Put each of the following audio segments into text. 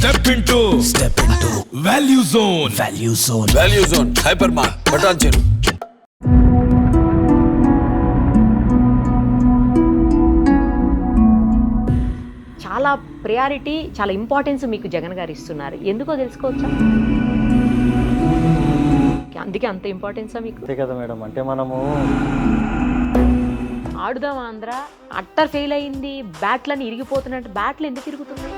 Step into Value Zone. Value Zone Hypermart Patancheru. చాలా priority, చాలా importance మీకు జగన్ గారు ఇస్తున్నారు. ఎందుకో తెలుసుకోవచ్చా? అందుకే అంత ఇంపార్టెన్సా మీకు? అంతే కదా మేడం. అంటే మనము ఆడుదాం ఆంధ్ర అట్టర్ ఫెయిల్ అయింది, బ్యాట్లని ఇరిగిపోతున్నట్టు. బ్యాట్లు ఎందుకు ఇరుగుతున్నాయి?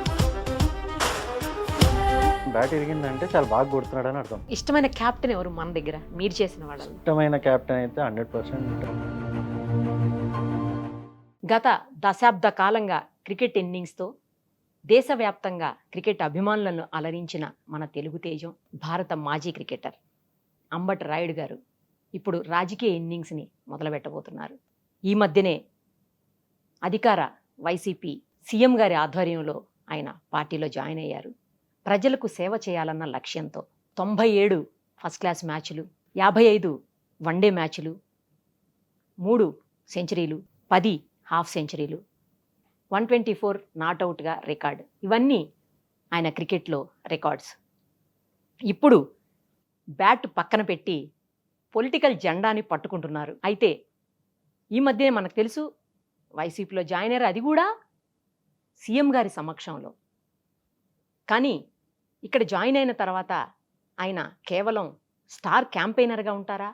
బ్యాట్ ఇరిగిందంటే చాలా బాగా కొడుతున్నాడు అని అర్థం. ఇష్టమైన క్యాప్టెన్ ఎవరు మన దగ్గర మీరు చేసిన వాళ్ళు? ఇష్టమైన కెప్టెన్ అయితే 100%. గత దశాబ్ద కాలంగా క్రికెట్ ఇన్నింగ్స్తో దేశవ్యాప్తంగా క్రికెట్ అభిమానులను అలరించిన మన తెలుగు తేజం, భారత మాజీ క్రికెటర్ అంబటి రాయుడు గారు ఇప్పుడు రాజకీయ ఇన్నింగ్స్ని మొదలుపెట్టబోతున్నారు. ఈ మధ్యనే అధికార వైసీపీ సీఎం గారి ఆధ్వర్యంలో ఆయన పార్టీలో జాయిన్ అయ్యారు. ప్రజలకు సేవ చేయాలన్న లక్ష్యంతో 97 ఫస్ట్ క్లాస్ మ్యాచ్లు, 55 వన్డే మ్యాచ్లు, 3 సెంచరీలు, 10 హాఫ్ సెంచరీలు, 124 నాట్అవుట్గా రికార్డు. ఇవన్నీ ఆయన క్రికెట్లో రికార్డ్స్. ఇప్పుడు బ్యాట్ పక్కన పెట్టి పొలిటికల్ జెండాని పట్టుకుంటున్నారు. అయితే ఈ మధ్య మనకు తెలుసు వైసీపీలో జాయిన్ అయ్యారు, అది కూడా సీఎం గారి సమక్షంలో. కానీ ఇక్కడ జాయిన్ అయిన తర్వాత ఆయన కేవలం స్టార్ క్యాంపెయినర్గా ఉంటారా,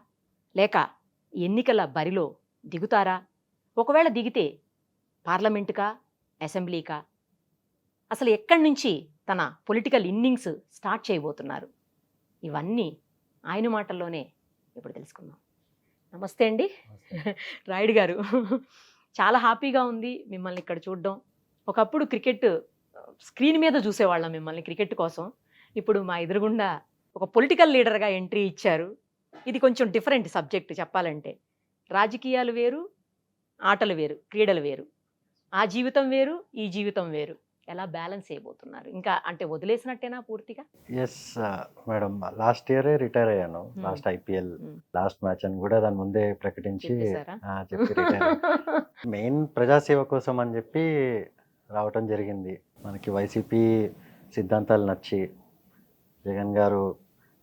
లేక ఎన్నికల బరిలో దిగుతారా? ఒకవేళ దిగితే పార్లమెంటుకా, అసెంబ్లీకా? అసలు ఎక్కడి నుంచి తన పొలిటికల్ ఇన్నింగ్స్ స్టార్ట్ చేయబోతున్నారు? ఇవన్నీ ఆయన మాటల్లోనే ఇప్పుడు తెలుసుకుందాం. నమస్తే అండి రాయుడు గారు. చాలా హ్యాపీగా ఉంది మిమ్మల్ని ఇక్కడ చూడడం. ఒకప్పుడు క్రికెట్ స్క్రీన్ మీద చూసేవాళ్ళం మిమ్మల్ని క్రికెట్ కోసం. ఇప్పుడు మా ఎదురుగుండా ఒక పొలిటికల్ లీడర్గా ఎంట్రీ ఇచ్చారు. ఇది కొంచెం డిఫరెంట్ సబ్జెక్ట్ చెప్పాలంటే. రాజకీయాలు వేరు, ఆటలు వేరు, క్రీడలు వేరు. ఆ జీవితం వేరు, ఈ జీవితం వేరు. ఎలా బ్యాలెన్స్ చేయబోతున్నారు? ఇంకా అంటే వదిలేసినట్టేనా పూర్తిగా? ఎస్ మేడం, లాస్ట్ ఇయరే రిటైర్ అయ్యాను. లాస్ట్ ఐపీఎల్ లాస్ట్ మ్యాచ్ అని కూడా దాని ముందే ప్రకటించి చెప్పి రిటైర్. మెయిన్ ప్రజాసేవ కోసం అని చెప్పి రావటం జరిగింది. మనకి వైసీపీ సిద్ధాంతాలు నచ్చి జగన్ గారు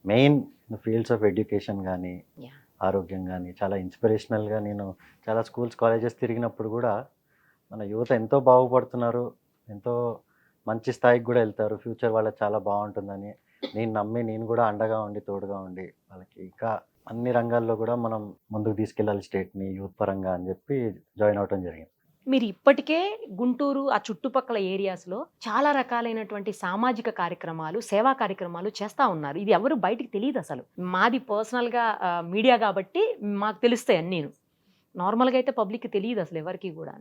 మెయిన్ ఫీల్డ్స్ ఆఫ్ ఎడ్యుకేషన్ కానీ ఆరోగ్యం కానీ చాలా ఇన్స్పిరేషనల్గా, నేను చాలా స్కూల్స్ కాలేజెస్ తిరిగినప్పుడు కూడా మన యువత ఎంతో బాగుపడుతున్నారు, ఎంతో మంచి స్థాయికి కూడా వెళ్తారు, ఫ్యూచర్ వాళ్ళకి చాలా బాగుంటుందని నేను నమ్మి నేను కూడా అండగా ఉండి తోడుగా ఉండి వాళ్ళకి ఇంకా అన్ని రంగాల్లో కూడా మనం ముందుకు తీసుకెళ్ళాలి స్టేట్ని యూత్ పరంగా అని చెప్పి జాయిన్ అవటం జరిగింది. మీరు ఇప్పటికే గుంటూరు ఆ చుట్టుపక్కల ఏరియాస్లో చాలా రకాలైనటువంటి సామాజిక కార్యక్రమాలు, సేవా కార్యక్రమాలు చేస్తూ ఉన్నారు. ఇది ఎవరు బయటికి తెలియదు అసలు. మాది పర్సనల్గా మీడియా కాబట్టి మాకు తెలుస్తాయి అన్నీ. నార్మల్గా అయితే పబ్లిక్కి తెలియదు అసలు ఎవరికి కూడా.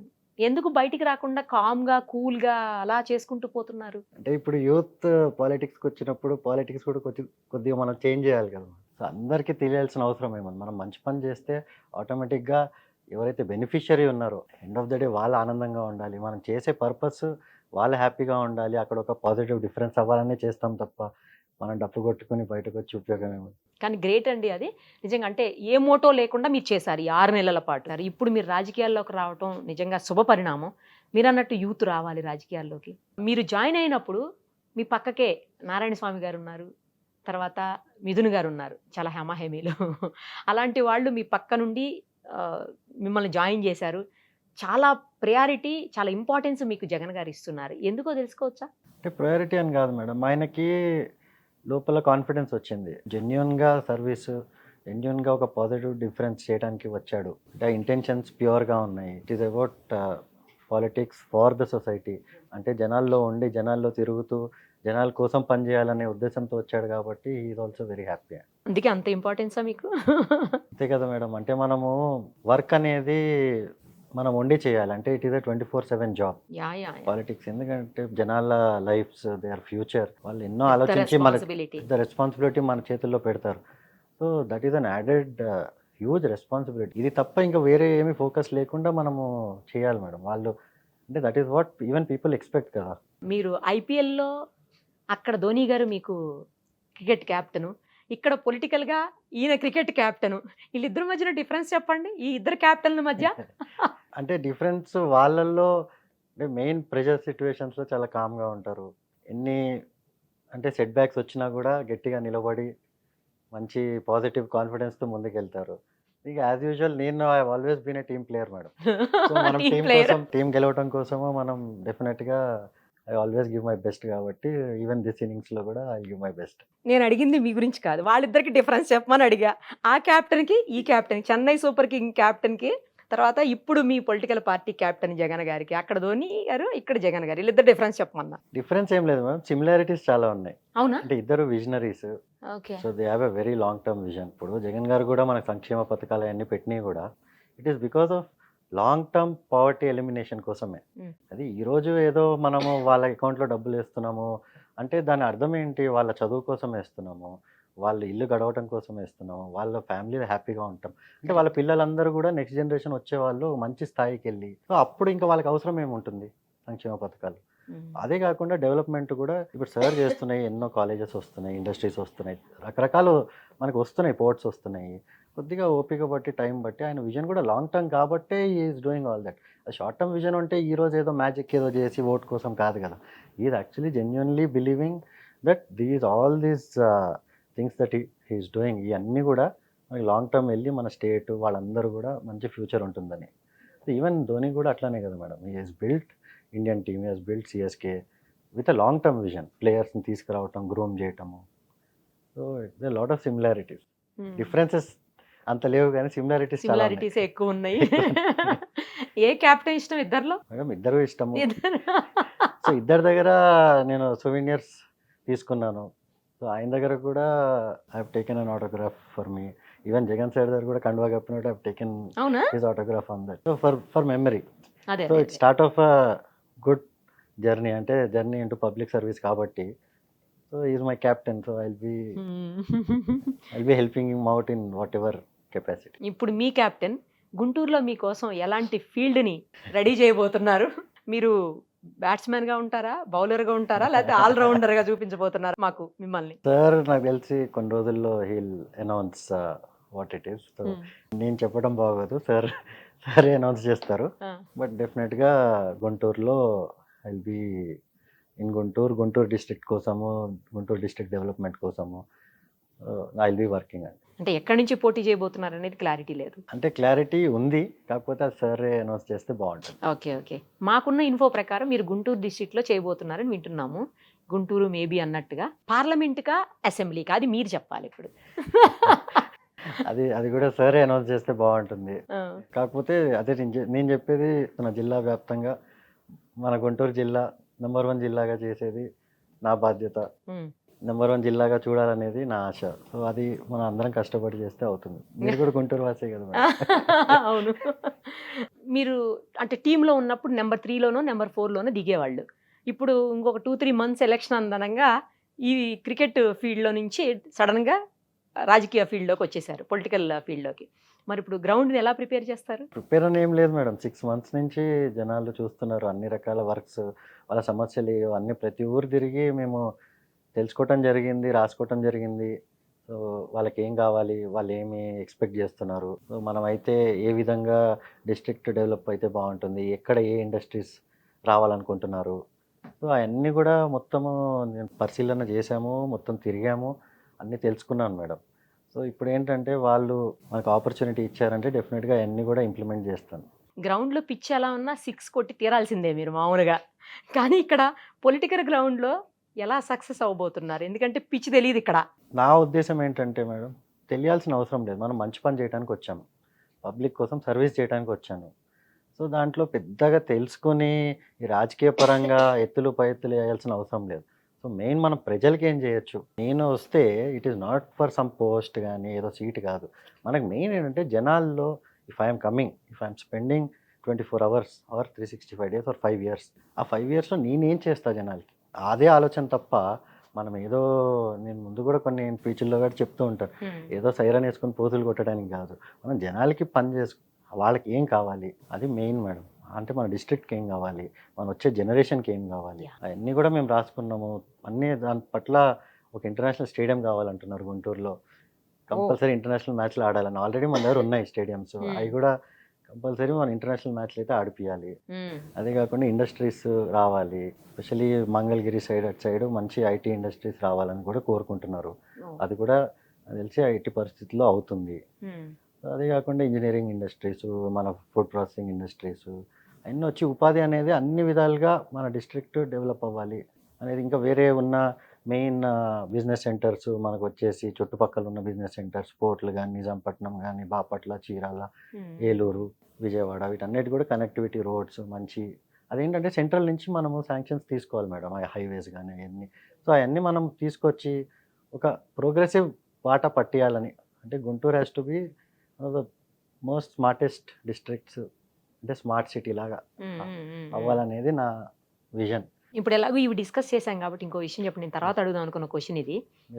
ఎందుకు బయటికి రాకుండా కామ్గా కూల్గా అలా చేసుకుంటూ పోతున్నారు? అంటే ఇప్పుడు యూత్ పాలిటిక్స్కి వచ్చినప్పుడు పాలిటిక్స్ కూడా కొద్దిగా మనం చేంజ్ చేయాలి కదా. సో అందరికీ తెలియాల్సిన అవసరం ఏమన్నా, మనం మంచి పని చేస్తే ఆటోమేటిక్గా ఎవరైతే బెనిఫిషియరీ ఉన్నారో ఎండ్ ఆఫ్ ద డే వాళ్ళు ఆనందంగా ఉండాలి, మనం చేసే పర్పస్ వాళ్ళు హ్యాపీగా ఉండాలి, అక్కడ ఒక పాజిటివ్ డిఫరెన్స్ అవ్వాలనే చేస్తాం తప్ప మనం డప్పు కొట్టుకుని బయటకు వచ్చి ఉపయోగం ఏముంది. కానీ గ్రేట్ అండి అది నిజంగా. అంటే ఏ మోటో లేకుండా మీరు చేశారు ఈ 6 నెలల పాటు. ఇప్పుడు మీరు రాజకీయాల్లోకి రావటం నిజంగా శుభ పరిణామం. మీరు అన్నట్టు యూత్ రావాలి రాజకీయాల్లోకి. మీరు జాయిన్ అయినప్పుడు మీ పక్కకే నారాయణ స్వామి గారు ఉన్నారు, తర్వాత మిథున్ గారు ఉన్నారు, చాలా హేమాహేమీలు. అలాంటి వాళ్ళు మీ పక్క నుండి మిమ్మల్ని జాయిన్ చేశారు. చాలా ప్రయారిటీ, చాలా ఇంపార్టెన్స్ మీకు జగన్ గారు ఇస్తున్నారు. ఎందుకో తెలుసుకోవచ్చా? అంటే ప్రయారిటీ అని కాదు మేడం, ఆయనకి లోపల కాన్ఫిడెన్స్ వచ్చింది. జెన్యున్గా సర్వీసు, జెన్యున్గా ఒక పాజిటివ్ డిఫరెన్స్ చేయడానికి వచ్చాడు. అంటే ఇంటెన్షన్స్ ప్యూర్గా ఉన్నాయి. It is about politics for the society. అంటే జనాల్లో ఉండి జనాల్లో తిరుగుతూ జనాల కోసం పనిచేయాలనే ఉద్దేశంతో వచ్చాడు కాబట్టి ఈజ్ ఆల్సో వెరీ హ్యాపీ. అందుకే అంత ఇంపార్టెన్సా మీకు? అంతే కదా మేడం. అంటే మనము వర్క్ అనేది మనం వండి చేయాలి. అంటే it is a 24/7 job politics. ఎందుకంటే జనాల లైఫ్స్, దేర్ ఫ్యూచర్, వాళ్ళు ఎన్నో ఆలోచించి మన రెస్పాన్సిబిలిటీ మన చేతుల్లో పెడతారు. So that is an added huge responsibility. ఇది తప్ప ఇంకా వేరే ఏమీ ఫోకస్ లేకుండా మనము చేయాలి మేడం. వాళ్ళు అంటే that is what even people expect కదా. మీరు ఐపీఎల్లో అక్కడ ధోని గారు మీకు క్రికెట్ క్యాప్టెను, ఇక్కడ పొలిటికల్గా ఈయన క్రికెట్ క్యాప్టెను. వీళ్ళిద్దరి మధ్యన డిఫరెన్స్ చెప్పండి, ఈ ఇద్దరు క్యాప్టెన్ల మధ్య. అంటే డిఫరెన్స్ వాళ్ళల్లో అంటే మెయిన్ ప్రెషర్ సిచ్యువేషన్స్లో చాలా కామ్గా ఉంటారు. ఎన్ని అంటే సెట్ బ్యాక్స్ వచ్చినా కూడా గట్టిగా నిలబడి మంచి పాజిటివ్ కాన్ఫిడెన్స్‌తో ముందుకెళ్తారు. ఇక యాజ్ యూజువల్ నేను I have always been a team player madam. So, మనం టీమ్ టీమ్ ప్లేయర్. కోసం టీమ్ గెలవటం కోసము మనం డెఫినిట్‌గా I always give my best కాబట్టి ఈవెన్ దిస్ ఇన్నింగ్స్‌లో కూడా ఐ గివ్ మై బెస్ట్. నేను అడిగింది మీ గురించి కాదు. వాళ్ళిద్దరికి డిఫరెన్స్ చెప్పమని అడిగా. ఆ క్యాప్టెన్‌కి, ఈ క్యాప్టెన్‌కి, చెన్నై సూపర్ కింగ్ క్యాప్టెన్‌కి, తర్వాత ఇప్పుడు మీ పొలిటికల్ పార్టీ క్యాప్టెన్ జగన్ గారికి. అక్కడ ధోని గారు, ఇక్కడ జగన్ గారు. వీళ్ళిద్దరి డిఫరెన్స్ చెప్పమన్నా. డిఫరెన్స్ ఏం లేదు మేడం. సిమిలారిటీస్ చాలా ఉన్నాయి. అవునా? అంటే ఇద్దరు visionaries. Okay. So, they have a very long term vision. ఇప్పుడు జగన్ గారు కూడా మనకు సంక్షేమ పథకాలు అయన్నీ పెట్టినయి కూడా it is because of long term poverty elimination కోసమే. హ్మ్. అది ఈరోజు ఏదో మనము వాళ్ళ అకౌంట్‌లో డబ్బులేస్తున్నాము అంటే దాని అర్థం ఏంటి? వాళ్ళ చదువు కోసం ఏస్తున్నాము. వాళ్ళు ఇల్లు గడవటం కోసం ఏస్తున్నాము. వాళ్ళ ఫ్యామిలీలో హ్యాపీగా ఉంటాం. అంటే వాళ్ళ పిల్లలందరూ కూడా నెక్స్ట్ జనరేషన్ వచ్చేవాళ్ళు మంచి స్థాయికెళ్ళి సో, అప్పుడు ఇంకా వాళ్ళకి అవసరం ఏముంటుంది సంక్షేమ పథకాలు. హ్మ్. అదే కాకుండా డెవలప్‌మెంట్ కూడా ఇప్పుడు సార్ చేస్తున్నాయి. ఎన్నో కాలేజెస్ వస్తున్నాయి, ఇండస్ట్రీస్ వస్తున్నాయి. రకరకాలు మనకు వస్తున్నాయి, పోర్ట్స్ వస్తున్నాయి. కొద్దిగా ఓపిక బట్టి, టైం బట్టి ఆయన విజన్ కూడా లాంగ్ టర్మ్ కాబట్టే he is doing all that. Short term vision అంటే ఈరోజు ఏదో మ్యాజిక్ ఏదో చేసి ఓట్ కోసం కాదు కదా! He is actually genuinely believing that all these things that he is doing ఇయన్నీ కూడా మనకి లాంగ్ టర్మ్ వెళ్ళి మన స్టేట్ వాళ్ళందరూ కూడా మంచి ఫ్యూచర్ ఉంటుందని. ఈవెన్ ధోని కూడా అట్లానే కదా madam. He has built Indian team, he has built CSK with a long term vision. ప్లేయర్స్‌ని తీసుకురావటం, గ్రూమ్ చేయటము. So, it's a lot of similarities. Hmm. Differences అంత లేవు గానీ సిమిలారిటీస్ చాలా ఉన్నాయి. సిమిలారిటీసే ఎక్కువున్నాయి. ఏ క్యాప్టెన్ ఇష్టం ఇద్దరిలో? మేడం ఇద్దరు ఇష్టము. ఇద్దరు. సో, ఇద్దరి దగ్గర నేను సోవెనియర్స్ తీసుకున్నాను. సో, ఆయన దగ్గర కూడా I have taken an autograph for me. Even Jagan sir దగ్గర కూడా కండువా కప్పినట్టు ఐ హావ్ టేకెన్ అవునా? His autograph on that. So, for memory. అదే. సో, అదే. It's start of a good journey. అంటే జర్నీ ఇంటూ పబ్లిక్ సర్వీస్ కాబట్టి so, he is my captain. So, I will be helping him out in whatever capacity. ఇప్పుడు మీ captain గుంటూరులో మీకోసం ఎలాంటి ఫీల్డ్‌ని ready చేయబోతున్నారు? మీరు బ్యాట్స్‌మన్‌గా ఉంటారా? బౌలర్‌గా ఉంటారా? లేకపోతే ఆల్ రౌండర్‌గా చూపించబోతున్నారా మాకు మిమ్మల్ని? సార్ నాకు తెలిసి కొన్ని రోజుల్లో he will announce what it is. So, హ్మ్. నేను చెప్పడం బాగోదు. సారే అనౌన్స్ చేస్తారు. ఆ! బట్ డెఫినెట్‌గా గుంటూరులో I will be in Guntur district కోసము, గుంటూరు డిస్ట్రిక్ట్ డెవలప్‌మెంట్ కోసము ఐ విల్ బి వర్కింగ్ అండి. అంటే ఎక్కడి నుంచి పోటీ చేయబోతున్నారనేది క్లారిటీ లేదు. అంటే క్లారిటీ ఉంది. కాకపోతే అది సారే అనౌన్స్ చేస్తే బావుంటుంది. ఓకే. ఓకే. మాకున్న ఇన్ఫో ప్రకారం మీరు గుంటూరు డిస్ట్రిక్ట్‌లో చేయబోతున్నారని వింటున్నాము. గుంటూరు మేబీ అన్నట్టుగా. పార్లమెంట్‌కా? అసెంబ్లీకా? అది మీరు చెప్పాలిప్పుడు. అది కూడా సారే అనౌన్స్ చేస్తే బావుంటుంది. ఆ! కాకపోతే అదే నేను చెప్పేది మన జిల్లా వ్యాప్తంగా మన గుంటూరు జిల్లా నంబర్ 1 జిల్లాగా చేసేది నా బాధ్యత. హ్మ్. నంబర్ 1 జిల్లాగా చూడాలనేది నా ఆశ. సో, అది మనం అందరం కష్టపడి చేస్తే అవుతుంది. మీరు కూడా గుంటూరు వాసే కదా మేడం. అవును. మీరు అంటే టీమ్‌లో ఉన్నప్పుడు నంబర్ 3లోనో, నంబర్ 4లోనో దిగేవాళ్ళు. ఇప్పుడు ఇంకొక 2, 3 మంత్స్ ఎలక్షన్ అందనంగా ఈ క్రికెట్ ఫీల్డ్‌లో నుంచి సడెన్‌గా రాజకీయ ఫీల్డ్‌లోకి వచ్చేసారు. పొలిటికల్ ఫీల్డ్‌లోకి. మరి ఇప్పుడు గ్రౌండ్‌ని ఎలా ప్రిపేర్ చేస్తారు? ప్రిపేర్ అని ఏం లేదు మేడం. 6 మంత్స్ నుంచి జనాలు చూస్తున్నారు. అన్ని రకాల వర్క్స్, వాళ్ళ సమస్యలు అన్నీ ప్రతి ఊరు తిరిగి మేము తెలుసుకోవటం జరిగింది, రాసుకోవటం జరిగింది. సో, వాళ్ళకేం కావాలి, వాళ్ళేమి ఎక్స్‌పెక్ట్ చేస్తున్నారు. సో, మనమైతే ఏ విధంగా డిస్ట్రిక్ట్ డెవలప్ అయితే బావుంటుంది, ఎక్కడ ఏ ఇండస్ట్రీస్ రావాలనుకుంటున్నారు. సో, అయన్నీ కూడా మొత్తము నేను పరిశీలన చేశాము, మొత్తం తిరిగాము, అన్నీ తెలుసుకున్నాను మేడం. సో, ఇప్పుడేంటంటే వాళ్ళు మనకు ఆపర్చునిటీ ఇచ్చారంటే డెఫినిట్‌గా అయన్నీ కూడా ఇంప్లిమెంట్ చేస్తాను. గ్రౌండ్‌లో పిచ్ ఎలా ఉన్నా 6 కొట్టి తీరాల్సిందే మీరు మామూలుగా. కానీ ఇక్కడ పొలిటికల్ గ్రౌండ్‌లో ఎలా సక్సెస్ అవ్వబోతున్నారు? ఎందుకంటే పిచ్ తెలీదిక్కడ. నా ఉద్దేశ్యం ఏంటంటే మేడం, తెలియాల్సిన అవసరం లేదు. మనం మంచి పని చేయటానికొచ్చాము. పబ్లిక్ కోసం సర్వీస్ చేయటానికొచ్చాను. సో, దాంట్లో పెద్దగా తెలుసుకొని ఈ రాజకీయ పరంగా ఎత్తులు, పై ఎత్తులు ఏయాల్సిన అవసరం లేదు. సో, మెయిన్ మనం ప్రజలకేం చేయొచ్చు. నేను వస్తే it is not for some post గానీ, ఏదో సీట్ కాదు. మనకు మెయిన్ ఏంటంటే జనాల్లో if I am coming, if I am spending 24 hours or 365 days or 5 years. ఆ 5 ఇయర్స్‌లో నేనేం చేస్తా జనాలకి? అదే ఆలోచన తప్ప మనం ఏదో నేను ముందు కూడా కొన్ని స్పీచ్‌ల్లో కూడా చెప్తూ ఉంటాను. ఏదో సైరన్ యేసుకొని పోతులు కొట్టడానికి కాదు. మనం జనాలకి పని వాళ్ళకి ఏం కావాలి? అది మెయిన్ మేడం. అంటే మన డిస్ట్రిక్ట్‌కి ఏం కావాలి? మన వచ్చే జనరేషన్‌కి ఏం కావాలి? యాహ్! అయన్నీ కూడా మేము రాసుకున్నాము. అన్నీ దాని పట్ల ఒక ఇంటర్నేషనల్ స్టేడియం కావాలంటున్నారు గుంటూరులో. ఓహ్! కంపల్సరీ ఇంటర్నేషనల్ మ్యాచ్‌లు ఆడాలని. ఆల్రెడీ మన దగ్గర ఉన్నాయి స్టేడియమ్స్. అవి కూడా కంపల్సరీ మన ఇంటర్నేషనల్ మ్యాచ్లు అయితే ఆడిపియాలి. ఉమ్, అదే కాకుండా ఇండస్ట్రీస్ రావాలి. ఎస్పెషల్లీ మంగళగిరి సైడ్ అటు సైడ్ మంచి ఐటీ ఇండస్ట్రీస్ రావాలని కూడా కోరుకుంటున్నారు. ఓ, అది కూడా నాకు తెలిసి ఐటీ పరిస్థితుల్లో అవుతుంది. ఉమ్, అదే కాకుండా ఇంజనీరింగ్ ఇండస్ట్రీస్, మన ఫుడ్ ప్రాసెసింగ్ ఇండస్ట్రీస్ అన్నీ వచ్చి ఉపాధి అనేది అన్ని విధాలుగా మన డిస్ట్రిక్ట్ డెవలప్ అవ్వాలి అనేది. ఇంకా వేరే ఉన్న మెయిన్ బిజినెస్ సెంటర్స్ మనకు వచ్చేసి చుట్టుపక్కల ఉన్న బిజినెస్ సెంటర్స్ పోర్ట్లు కానీ, నిజాంపట్నం కానీ, బాపట్ల, చీరాల, ఉమ్, ఏలూరు, విజయవాడ వీటన్నిటి కూడా కనెక్టివిటీ రోడ్స్ మంచి అదేంటంటే సెంట్రల్ నుంచి మనము శాంక్షన్స్ తీసుకోవాలి మేడం. ఆ హైవేస్ కానీ అవన్నీ. సో అవన్నీ మనం తీసుకొచ్చి ఒక ప్రోగ్రెసివ్ బాట పట్టియాలని. అంటే Guntur has to be one of the most smartest districts, అంటే స్మార్ట్ సిటీ లాగా ఉమ్, ఉమ్, ఉమ్. అవ్వాలనేది నా విజన్. ఇప్పుడు ఎలాగో ఇవి డిస్కస్ చేశాం కాబట్టి ఇంకో విషయం చెప్పండి. నేను తర్వాత అడుగుదాం అనుకున్న క్వశ్చన్ ఇది.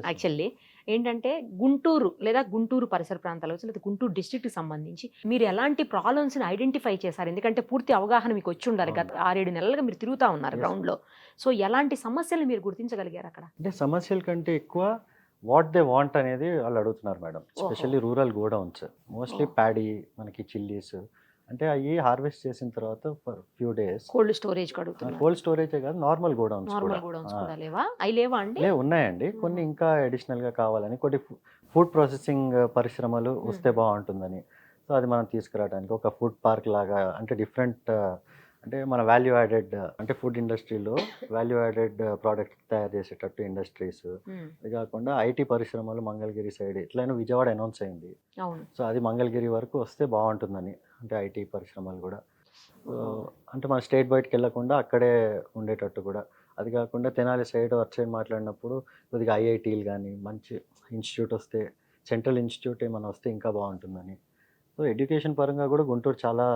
యాక్చువల్లీ ఏంటంటే గుంటూరు లేదా గుంటూరు పరిసర ప్రాంతాలు కావచ్చు, లేదా గుంటూరు డిస్ట్రిక్ట్కి సంబంధించి మీరు ఎలాంటి ప్రాబ్లమ్స్ని ఐడెంటిఫై చేశారు? ఎందుకంటే పూర్తి అవగాహన మీకు వచ్చి ఉండాలి. గత 6-7 నెలలుగా మీరు తిరుగుతూ ఉన్నారు Yes. గ్రౌండ్లో. సో ఎలాంటి సమస్యలు మీరు గుర్తించగలిగారు అక్కడ? అంటే సమస్యల కంటే ఎక్కువ వాట్ దే వాంట్ అనేది వాళ్ళు అడుగుతున్నారు madam. Especially rural godowns mostly oh. Paddy, మనకి చిల్లీస్ అంటే అవి హార్వెస్ట్ చేసిన తర్వాత for few days cold storage అడుగుతున్నారు. కోల్డ్ స్టోరేజే కాదు, నార్మల్ గోడౌన్స్ కూడా నార్మల్ గోడౌన్స్ కూడా లేవా? అవి లేవా అండి? ఉన్నాయండి. కొన్ని ఇంకా అడిషనల్గా కావాలని, కొన్ని ఫుడ్ ప్రాసెసింగ్ పరిశ్రమలు వస్తే బాగుంటుందని. సో అది మనం తీసుకురావడానికి ఒక ఫుడ్ పార్క్ లాగా, అంటే డిఫరెంట్ అంటే మన వాల్యూ యాడెడ్, అంటే ఫుడ్ ఇండస్ట్రీలో వాల్యూ యాడెడ్ ప్రోడక్ట్ తయారు చేసేటట్టు ఇండస్ట్రీస్. ఉమ్, ఇది కాకుండా ఐటీ పరిశ్రమలు మంగళగిరి సైడ్ ఇట్లైనా విజయవాడ అనౌన్స్ అయింది. అవును. సో అది మంగళగిరి వరకు వస్తే బాగుంటుందని, అంటే ఐటీ పరిశ్రమలు కూడా. సో అంటే మన స్టేట్ బయటకు వెళ్ళకుండా అక్కడే ఉండేటట్టు కూడా. అది కాకుండా తెనాలి సైడ్ అటు సైడ్ మాట్లాడినప్పుడు కొద్దిగా ఐఐటీలు కానీ మంచి ఇన్స్టిట్యూట్ వస్తే, సెంట్రల్ ఇన్స్టిట్యూట్ ఏమైనా వస్తే ఇంకా బాగుంటుందని. సో ఎడ్యుకేషన్ పరంగా కూడా గుంటూరు చాలా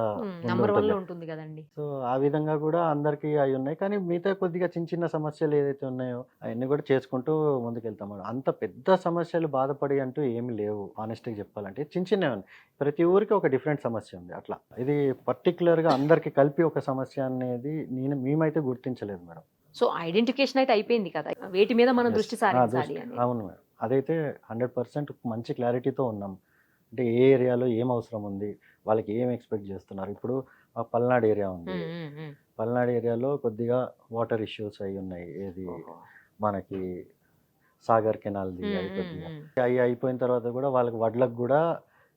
నంబర్ 1 ముందుంటుంది. లో ఉంటుంది కదండి. సో ఆ విధంగా కూడా అందరికీ అవి ఉన్నాయి. కానీ మిగతా కొద్దిగా చిన్న చిన్న సమస్యలు ఏదైతే ఉన్నాయో అవన్నీ కూడా చేసుకుంటూ ముందుకెళ్తాం. అంత పెద్ద సమస్యలు బాధపడి అంటూ ఏమి లేవు ఆనెస్ట్గా చెప్పాలంటే. చిన్న చిన్నవి ఉన్నాయి. ప్రతి ఊరికి ఒక డిఫరెంట్ సమస్య ఉంది. అట్లా ఇది పర్టికులర్గా అందరికీ కలిపి ఒక సమస్య అనేది మేమైతే గుర్తించలేదు మేడం. సో ఐడెంటిఫికేషన్ అయితే అయిపోయింది కదా, వేటి మీద మనం Yes. దృష్టి సారించాలి అని. అవును మేడం, అదైతే 100% మంచి క్లారిటీతో ఉన్నాం. అంటే ఏ ఏరియాలో ఏం అవసరం ఉంది, వాళ్ళకి ఏం ఎక్స్పెక్ట్ చేస్తున్నారు. ఇప్పుడు ఆ పల్నాడు ఏరియా ఉంది. ఉమ్, ఉమ్, ఉమ్. పల్నాడు ఏరియాలో కొద్దిగా వాటర్ ఇష్యూస్ అయి ఉన్నాయి. ఏది ఓహో. మనకి సాగర్ కెనాల్ది ఉమ్, అవి ఉమ్, కొద్దిగా ఉమ్. అవి అయిపోయిన తర్వాత కూడా వాళ్ళకి వడ్లకు కూడా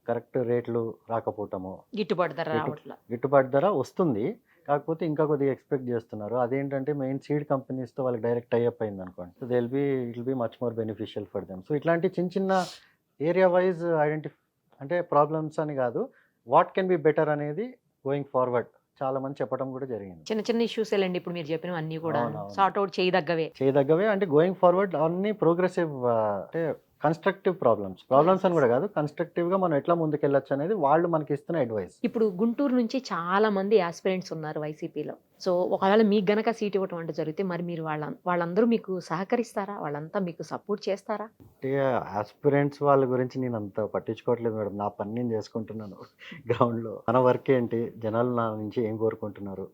కరెక్ట్ రేట్లు రాకపోవటము. గిట్టుబాటు ధర గిట్టు- రావట్లా. గిట్టుబాటు ధర వస్తుంది, కాకపోతే ఇంకా కొద్దిగా ఎక్స్పెక్ట్ చేస్తున్నారు. అదేంటంటే మెయిన్ సీడ్ కంపెనీస్తో వాళ్ళకి డైరెక్ట్ టైఅప్ అయింది అనుకోండి. So it will be much more beneficial for them. So ఇట్లాంటి చిన్న చిన్న ఏరియా వైజ్ అంటే ప్రాబ్లమ్స్ అని కాదు, వాట్ కెన్ బి బెటర్ అనేది గోయింగ్ ఫార్వర్డ్ చాలా మంది చెప్పడం కూడా జరిగింది. చిన్న చిన్న ఇష్యూస్ వెళ్ళండి ఇప్పుడు మీరు చెప్పిన అన్ని కూడా అవునవును. సార్ట్ అవుట్ చేయదగ్గవే. చేయదగ్గవే. అంటే గోయింగ్ ఫార్వర్డ్ అన్ని ప్రోగ్రెసివ్, అంటే కన్స్ట్రక్టివ్ ప్రాబ్లమ్స్ అని కూడా కాదు, కన్స్ట్రక్టివ్గా మనం ఎట్లా ముందుకెళ్ళొచ్చు అనేది వాళ్ళు మనకి ఇస్తున్న అడ్వైస్. ఇప్పుడు గుంటూరు నుంచి చాలా మంది ఆస్పిరెంట్స్ ఉన్నారు వైసీపీలో. సో ఒకవేళ మీకు గనక సీట్ ఇవ్వటం అంటే జరిగితే మరి మీరు వాళ్ళందరూ మీకు సహకరిస్తారా? వాళ్ళంతా మీకు సపోర్ట్ చేస్తారా? అంటే ఆస్పిరెంట్స్ వాళ్ళ గురించి నేను అంత పట్టించుకోవట్లేదు మేడం. నా పని నేను చేసుకుంటున్నాను గ్రౌండ్లో. మన వర్క్ ఏంటి, జనాలు నా నుంచి ఏం కోరుకుంటున్నారు,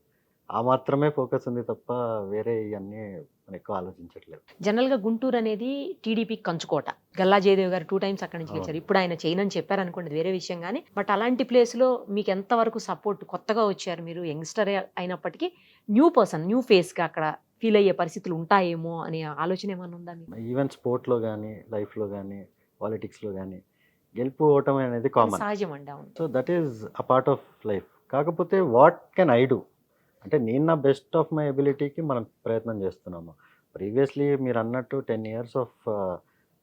ఆ మాత్రమే ఫోకస్ ఉంది తప్ప వేరే ఇవన్నీ మనం ఎక్కువ ఆలోచించట్లేదు. జనరల్గా గుంటూరు అనేది టీడీపీ కంచుకోట. గల్లా జయదేవ్ గారు 2 times అక్కడి నుంచి అవును. గెలిచారు. ఇప్పుడు ఆయన చేయనని చెప్పారు అనుకోండి, వేరే విషయం. కానీ బట్ అలాంటి ప్లేస్లో మీకు ఎంతవరకు సపోర్ట్, కొత్తగా వచ్చారు మీరు, యంగ్స్టర్ అయినప్పటికీ న్యూ పర్సన్, న్యూ ఫేస్గా అక్కడ ఫీల్ అయ్యే పరిస్థితులు ఉంటాయేమో అనే ఆలోచన ఏమైనా ఉందా మీకు? ఈవెన్ స్పోర్ట్లో కానీ, లైఫ్లో కానీ, పాలిటిక్స్లో కానీ గెలుపు ఓటమి అనేది కామన్. సహజం అండి. అవును. So that is a part of life. కాకపోతే వాట్ కెన్ ఐ డూ అంటే నేను నా బెస్ట్ ఆఫ్ మై ఎబిలిటీకి మనం ప్రయత్నం చేస్తున్నాము. ప్రీవియస్లీ మీరు అన్నట్టు 10 years ఆఫ్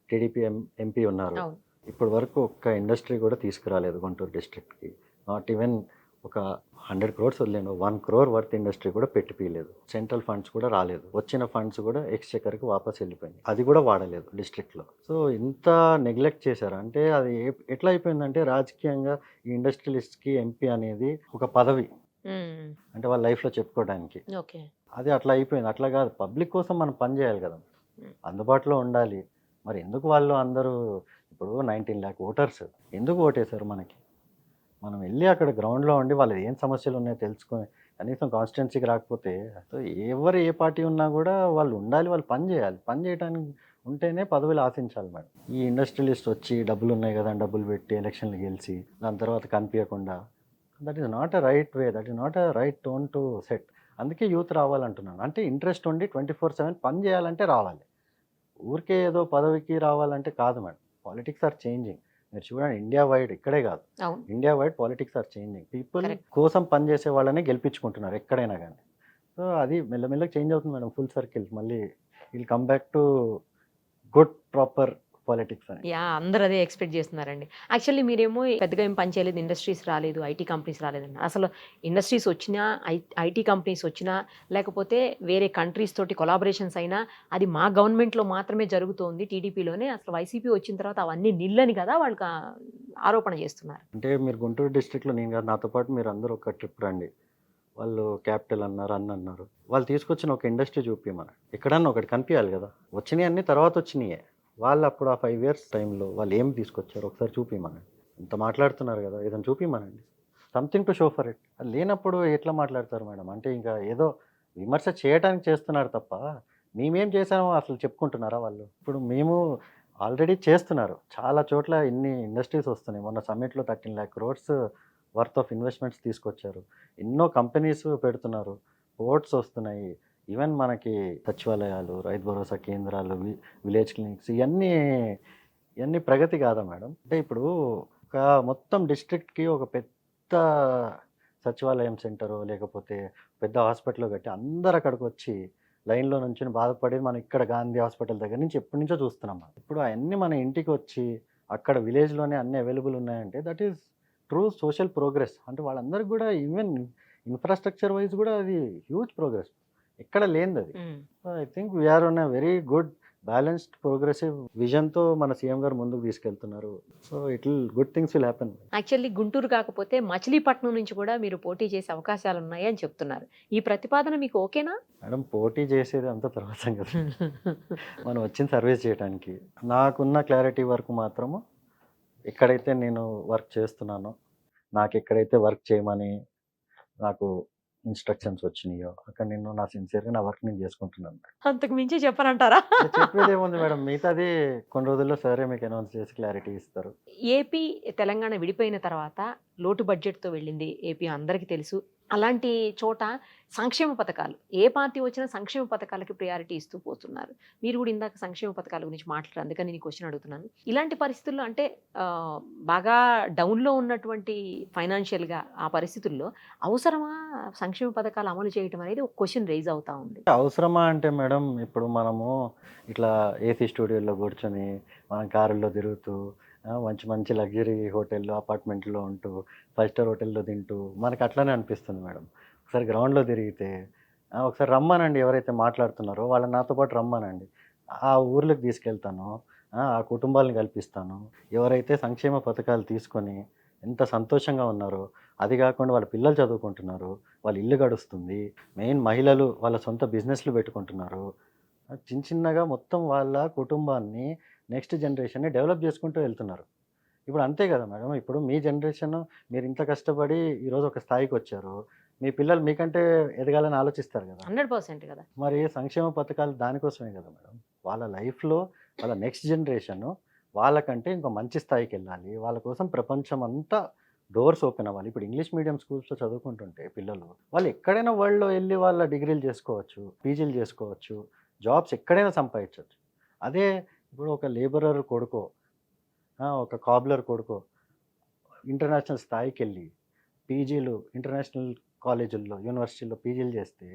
టీడీపీ ఎంపీ ఉన్నారు. అవును. ఇప్పటి వరకు ఒక్క ఇండస్ట్రీ కూడా తీసుకురాలేదు గుంటూరు డిస్ట్రిక్ట్కి. నాట్ ఈవెన్ ఒక 100 crores వదిలేను, 1 crore వర్త్ ఇండస్ట్రీ కూడా పెట్టిపోయలేదు. సెంట్రల్ ఫండ్స్ కూడా రాలేదు. వచ్చిన ఫండ్స్ కూడా ఎక్స్చెకర్కి వాపస్ వెళ్ళిపోయింది. అది కూడా వాడలేదు డిస్ట్రిక్ట్లో. సో ఇంత నెగ్లెక్ట్ చేశారు అంటే అది ఎట్లా అయిపోయిందంటే రాజకీయంగా ఈ ఇండస్ట్రియలిస్ట్కి ఎంపీ అనేది ఒక పదవి, మ్మ్. అంటే వాళ్ళ లైఫ్లో చెప్పుకోవడానికి. ఓకే. అది అట్లా అయిపోయింది. అట్లా కాదు, పబ్లిక్ కోసం మనం పని చేయాలి కదా, అందుబాటులో ఉండాలి. మరి ఎందుకు వాళ్ళు అందరూ ఇప్పుడు 19 lakh ఓటర్స్ ఎందుకు ఓటేశారు మనకి? మనం వెళ్ళి అక్కడ గ్రౌండ్లో ఉండి వాళ్ళది ఏం సమస్యలు ఉన్నాయో తెలుసుకొని కనీసం కాన్స్టిట్యున్సీకి రాకపోతే, సో ఎవరు ఏ పార్టీ ఉన్నా కూడా వాళ్ళు ఉండాలి, వాళ్ళు పని చేయాలి. పని చేయడానికి ఉంటేనే పదవులు ఆశించాలి మేడం. ఈ ఇండస్ట్రియలిస్ట్ వచ్చి డబ్బులు ఉన్నాయి కదా అని డబ్బులు పెట్టి ఎలక్షన్లు గెలిచి దాని తర్వాత కనిపించకుండా that is not a right way, that is not a right tone to set. అందుకే యూత్ రావాలంటున్నాను. అంటే ఇంట్రెస్ట్ ఉండి 24/7 పని చేయాలంటే రావాలి. ఊరికే ఏదో పదవికి రావాలంటే కాదు మేడం. Politics are changing. మీరు చూడండి ఇండియా వైడ్, ఇక్కడే కాదు, అవును, India wide politics are changing. People Correct. కోసం పనిచేసే వాళ్ళనే గెలిపించుకుంటున్నారు ఎక్కడైనా కానీ. సో అది మెల్లమెల్లగా చేంజ్ అవుతుంది మేడం, ఫుల్ సర్కిల్. మళ్ళీ will come back to good proper politics అని. అందరూ అదే ఎక్స్పెక్ట్ చేస్తున్నారండి. యాక్చువల్లీ మీరేమో పెద్దగా ఏం పని చేయలేదు, ఇండస్ట్రీస్ రాలేదు, ఐటీ కంపెనీస్ రాలేదండి. అసలు ఇండస్ట్రీస్ వచ్చినా, ఐటీ కంపెనీస్ వచ్చినా, లేకపోతే వేరే కంట్రీస్ తోటి కొలాబరేషన్స్ అయినా అది మా గవర్నమెంట్లో మాత్రమే జరుగుతోంది, టీడీపీలోనే. అసలు వైసీపీ వచ్చిన తర్వాత అవన్నీ నిల్లని కదా వాళ్ళు ఆరోపణ చేస్తున్నారు. అంటే మీరు గుంటూరు డిస్ట్రిక్ట్లో, నేను కాదు, నాతో పాటు మీరు అందరూ ఒక ట్రిప్ రండి. వాళ్ళు క్యాపిటల్ అన్నారు, అన్నారు. వాళ్ళు తీసుకొచ్చిన ఒక ఇండస్ట్రీ చూపించమని ఎక్కడన్నా ఒకటి కనిపించాలి కదా. వచ్చినాయి అన్నీ తర్వాత వచ్చినాయే. వాళ్ళు అప్పుడు ఆ 5 years టైంలో వాళ్ళు ఏం తీసుకొచ్చారు ఒకసారి చూపించమనండి. ఇంత మాట్లాడుతున్నారు కదా, ఏదైనా చూపించమనండి. Something to show for it. అది లేనప్పుడు ఎట్లా మాట్లాడతారు మేడం? అంటే ఇంకా ఏదో విమర్శ చేయడానికి చేస్తున్నారు తప్ప మేమేం చేసామో అసలు చెప్పుకుంటున్నారా వాళ్ళు? ఇప్పుడు మేము ఆల్రెడీ చేస్తున్నారు. చాలా చోట్ల ఇన్ని ఇండస్ట్రీస్ వస్తున్నాయి. మొన్న సమ్మిట్లో 13 lakh crores worth of investments తీసుకొచ్చారు. ఎన్నో కంపెనీస్ పెడుతున్నారు. పోర్ట్స్ వస్తున్నాయి. ఈవెన్ మనకి సచివాలయాలు, రైతు భరోసా కేంద్రాలు, విలేజ్ క్లినిక్స్, ఇవన్నీ ప్రగతి కాదా మేడం? అంటే ఇప్పుడు ఒక మొత్తం డిస్ట్రిక్ట్కి ఒక పెద్ద సచివాలయం సెంటరో లేకపోతే పెద్ద హాస్పిటల్ కట్టి అందరు అక్కడికి వచ్చి లైన్లో నుంచి బాధపడి మనం ఇక్కడ గాంధీ హాస్పిటల్ దగ్గర నుంచి ఎప్పటి నుంచో చూస్తున్నాం. ఇప్పుడు అవన్నీ మన ఇంటికి వచ్చి అక్కడ విలేజ్లోనే అన్నీ అవైలబుల్ ఉన్నాయంటే that is true social progress. అంటే వాళ్ళందరికీ కూడా ఈవెన్ ఇన్ఫ్రాస్ట్రక్చర్ వైజ్ కూడా అది హ్యూజ్ ప్రోగ్రెస్. ఎక్కడ లేనిది అది. So I think we're on a very good balanced progressive విజన్తో మన సీఎం గారు ముందుకు తీసుకెళ్తున్నారు. So good things will happen. Actually Guntur కాకపోతే మచిలీపట్నం నుంచి కూడా మీరు పోటీ చేసే అవకాశాలు ఉన్నాయి అని చెప్తున్నారు. ఈ ప్రతిపాదన మీకు ఓకేనా? మేడం, పోటీ చేసేది అంత తర్వాత కదా, మనం వచ్చిన సర్వీస్ చేయడానికి. నాకున్న క్లారిటీ వరకు మాత్రము ఎక్కడైతే నేను వర్క్ చేస్తున్నానో, నాకు ఎక్కడైతే వర్క్ చేయమని నాకు ఇన్స్ట్రక్షన్స్ వచ్చినాయో అక్కడ నేను నా సిన్సియర్గా నా వర్క్ నేను చేసుకుంటున్నాను. అంతకు మించి చెప్పనంటారా? చెప్పేది ఏముంది మేడం, మిగతాది కొన్ని రోజుల్లో సరే మీకు అనౌన్స్ చేసి క్లారిటీ ఇస్తారు. ఏపీ తెలంగాణ విడిపోయిన తర్వాత లోటు బడ్జెట్తో వెళ్ళింది ఏపీ, అందరికీ తెలుసు. అలాంటి చోట సంక్షేమ పథకాలు, ఏ పార్టీ వచ్చినా సంక్షేమ పథకాలకి ప్రయారిటీ ఇస్తూ పోతున్నారు. మీరు కూడా ఇందాక సంక్షేమ పథకాల గురించి మాట్లాడారు, అందుకని నేను క్వశ్చన్ అడుగుతున్నాను. ఇలాంటి పరిస్థితుల్లో అంటే బాగా డౌన్లో ఉన్నటువంటి ఫైనాన్షియల్గా ఆ పరిస్థితుల్లో అవసరమా సంక్షేమ పథకాలు అమలు చేయడం అనేది ఒక క్వశ్చన్ రైజ్ అవుతా ఉంది. అవసరమా అంటే మేడం, ఇప్పుడు మనము ఇట్లా ఏసీ స్టూడియోలో కూర్చొని మనం కారుల్లో తిరుగుతూ మంచి మంచి లగ్జరీ హోటల్లో అపార్ట్మెంట్లో ఉంటూ 5 star హోటల్లో తింటూ మనకు అట్లానే అనిపిస్తుంది మేడం. ఒకసారి గ్రౌండ్లో తిరిగితే ఒకసారి రమ్మనండి, ఎవరైతే మాట్లాడుతున్నారో వాళ్ళని నాతో పాటు రమ్మనండి. ఆ ఊర్లకు తీసుకెళ్తాను, ఆ కుటుంబాలను కల్పిస్తాను. ఎవరైతే సంక్షేమ పథకాలు తీసుకొని ఎంత సంతోషంగా ఉన్నారో, అది కాకుండా వాళ్ళ పిల్లలు చదువుకుంటున్నారు, వాళ్ళ ఇల్లు గడుస్తుంది, మెయిన్ మహిళలు వాళ్ళ సొంత బిజినెస్లు పెట్టుకుంటున్నారు. చిన్నగా మొత్తం వాళ్ళ కుటుంబాన్ని, నెక్స్ట్ జనరేషన్ని డెవలప్ చేసుకుంటూ వెళ్తున్నారు. ఇప్పుడు అంతే కదా మేడం. ఇప్పుడు మీ జనరేషన్ మీరు ఇంత కష్టపడి ఈరోజు ఒక స్థాయికి వచ్చారు. మీ పిల్లలు మీకంటే ఎదగాలని ఆలోచిస్తారు కదా. 100% కదా. మరి సంక్షేమ పథకాలు దానికోసమే కదా మేడం. వాళ్ళ లైఫ్లో వాళ్ళ నెక్స్ట్ జనరేషన్ వాళ్ళకంటే ఇంకో మంచి స్థాయికి వెళ్ళాలి. వాళ్ళ కోసం ప్రపంచం అంతా డోర్స్ ఓపెన్ అవ్వాలి. ఇప్పుడు ఇంగ్లీష్ మీడియం స్కూల్స్లో చదువుకుంటుంటే పిల్లలు వాళ్ళు ఎక్కడైనా వరల్డ్లో వెళ్ళి వాళ్ళ డిగ్రీలు చేసుకోవచ్చు, పీజీలు చేసుకోవచ్చు, జాబ్స్ ఎక్కడైనా సంపాదించవచ్చు. అదే ఇప్పుడు ఒక లేబరర్ కొడుకో, ఒక కాబ్లర్ కొడుకో ఇంటర్నేషనల్ స్థాయికి వెళ్ళి పీజీలు ఇంటర్నేషనల్ కాలేజీల్లో, యూనివర్సిటీల్లో పీజీలు చేస్తే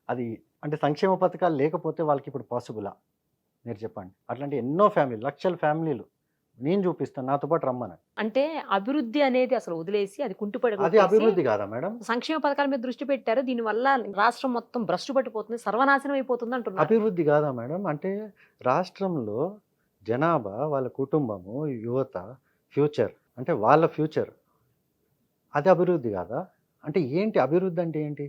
అది అంటే సంక్షేమ పథకాలు లేకపోతే వాళ్ళకి ఇప్పుడు పాసిబులా? మీరు చెప్పండి. అట్లాంటి ఎన్నో ఫ్యామిలీలు, లక్షల ఫ్యామిలీలు నేను చూపిస్తాను, నాతో పాటు రమ్మని. అంటే అభివృద్ధి అనేది అసలు వదిలేసి అది అది అభివృద్ధి కాదా మేడం? సంక్షేమ పథకాల మీద దృష్టి పెట్టారు. దీనివల్ల రాష్ట్రం మొత్తం భ్రష్టు పట్టిపోతుంది, సర్వనాశనం అయిపోతుంది అంటున్నారు. అభివృద్ధి కాదా మేడం? అంటే రాష్ట్రంలో జనాభా, వాళ్ళ కుటుంబము, యువత ఫ్యూచర్, అంటే వాళ్ళ ఫ్యూచర్, అది అభివృద్ధి కాదా? అంటే ఏంటి అభివృద్ధి అంటే ఏంటి?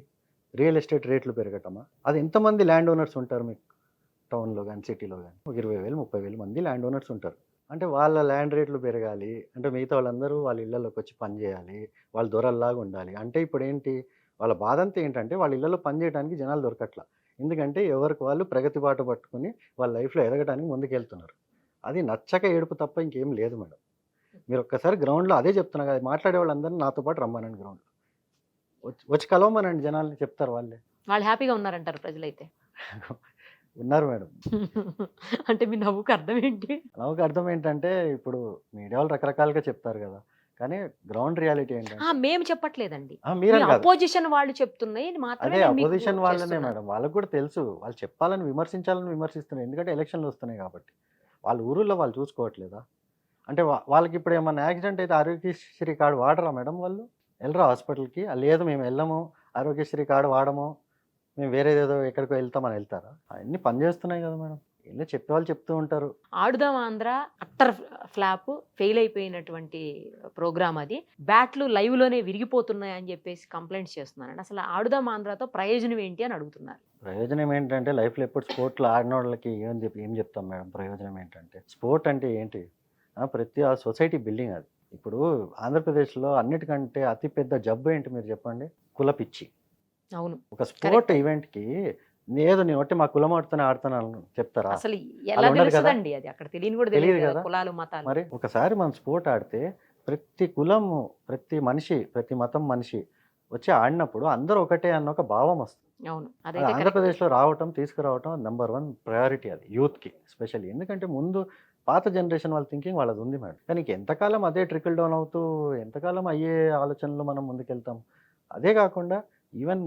రియల్ ఎస్టేట్ రేట్లు పెరగటమా? అది ఎంతమంది ల్యాండ్ ఓనర్స్ ఉంటారు మీకు టౌన్లో కానీ సిటీలో కానీ? ఒక 20,000 30,000 మంది ల్యాండ్ ఓనర్స్ ఉంటారు. అంటే వాళ్ళ ల్యాండ్ రేట్లు పెరగాలి అంటే మిగతా వాళ్ళందరూ వాళ్ళ ఇళ్లలోకి వచ్చి పని చేయాలి, వాళ్ళు దొరల్లాగా ఉండాలి. అంటే ఇప్పుడు ఏంటి వాళ్ళ బాధ అంతా ఏంటంటే వాళ్ళ ఇళ్లలో పని చేయడానికి జనాలు దొరకట్లా. ఎందుకంటే ఎవరికి వాళ్ళు ప్రగతి బాట పట్టుకుని వాళ్ళ లైఫ్లో ఎదగడానికి ముందుకెళ్తున్నారు. అది నచ్చక ఏడుపు తప్ప ఇంకేం లేదు మేడం. మీరు ఒక్కసారి గ్రౌండ్లో అదే చెప్తున్నా కదా, మాట్లాడే వాళ్ళందరినీ నాతో పాటు రమ్మనండి గ్రౌండ్లో. వచ్చి కలవమనండి జనాల్ని, చెప్తారు వాళ్ళే. వాళ్ళు హ్యాపీగా ఉన్నారంటారు ప్రజలైతే. ఉన్నారు మేడం. అంటే మీ నవ్వుకు అర్థం ఏంటి? నవ్వుకి అర్థం ఏంటంటే, ఇప్పుడు మీడియా వాళ్ళు రకరకాలుగా చెప్తారు కదా, కానీ గ్రౌండ్ రియాలిటీ ఏంటంటే మేము చెప్పట్లేదండి. మీరని కాదు, అపోజిషన్ వాళ్ళు చెప్తున్నాయి మాత్రమే అదే నేను మీకు అపోజిషన్ వాళ్ళనే చేస్తున్నాను. మేడం. వాళ్ళకి కూడా తెలుసు, వాళ్ళు చెప్పాలని విమర్శించాలని విమర్శిస్తున్నారు. ఎందుకంటే ఎలక్షన్లు వస్తున్నాయి కాబట్టి. వాళ్ళ ఊరుల్లో వాళ్ళు చూసుకోవట్లేదా? అంటే వాళ్ళకి ఇప్పుడు ఏమన్నా యాక్సిడెంట్ అయితే ఆరోగ్యశ్రీ కార్డు వాడరా మేడం వాళ్ళు? వెళ్ళరా హాస్పిటల్కి? లేదు మేము వెళ్ళము, ఆరోగ్యశ్రీ కార్డు వాడము, మేము వేరేదేదో ఎక్కడికో వెళ్తామని వెళ్తారా? అవన్నీ పనిచేస్తున్నాయి కదా మేడం. వీళ్ళే చెప్పేవాళ్ళు చెప్తూ ఉంటారు. Aadudam Andhra utter flop, fail అయిపోయినటువంటి ప్రోగ్రామ్ అది. బ్యాట్లు లైవ్ లోనే విరిగిపోతున్నాయి అని చెప్పేసి కంప్లైంట్స్ చేస్తున్నారండి. అసలు ఆడుదాం ఆంధ్రతో ప్రయోజనం ఏంటి అని అడుగుతున్నారు. ప్రయోజనం ఏంటంటే, లైఫ్లో ఎప్పుడు స్పోర్ట్లో ఆడిన వాళ్ళకి ఏం చెప్తాం మేడం? ప్రయోజనం ఏంటంటే, స్పోర్ట్ అంటే ఏంటి? ప్రతి ఆ సొసైటీ బిల్డింగ్ అది. ఇప్పుడు ఆంధ్రప్రదేశ్లో అన్నిటికంటే అతిపెద్ద జబ్బు ఏంటి మీరు చెప్పండి? కుల పిచ్చి. అవును, ఒక స్పోర్ట్ ఈవెంట్కి నేను ఒట్టి మా కులం ఆడుతూనే ఆడుతున్నాను చెప్తారా? అసలు ఎలా అలా ఉండదు కదా. తెలుస్తుందండి అది? అక్కడ తెలియని కూడా తెలియదు తెలియదు కదా. కులాలు మతాలు. మరి ఒకసారి మనం స్పోర్ట్ ఆడితే ప్రతి కులము, ప్రతి మనిషి, ప్రతి మతం మనిషి వచ్చి ఆడినప్పుడు అందరూ ఒకటే అన్న ఒక భావం వస్తుంది. అవును, అది అదైతే correct. ఆంధ్రప్రదేశ్లో తీసుకురావటం నెంబర్ 1 ప్రయారిటీ అది యూత్కి స్పెషల్లీ. ఎందుకంటే ముందు పాత జనరేషన్ వాళ్ళ థింకింగ్ వాళ్ళది ఉంది మేడం. కానీ ఎంతకాలం అదే ట్రికల్ డౌన్ అవుతూ, ఎంతకాలం అయ్యే ఆలోచనలు మనం ముందుకెళ్తాం? అదే కాకుండా ఈవెన్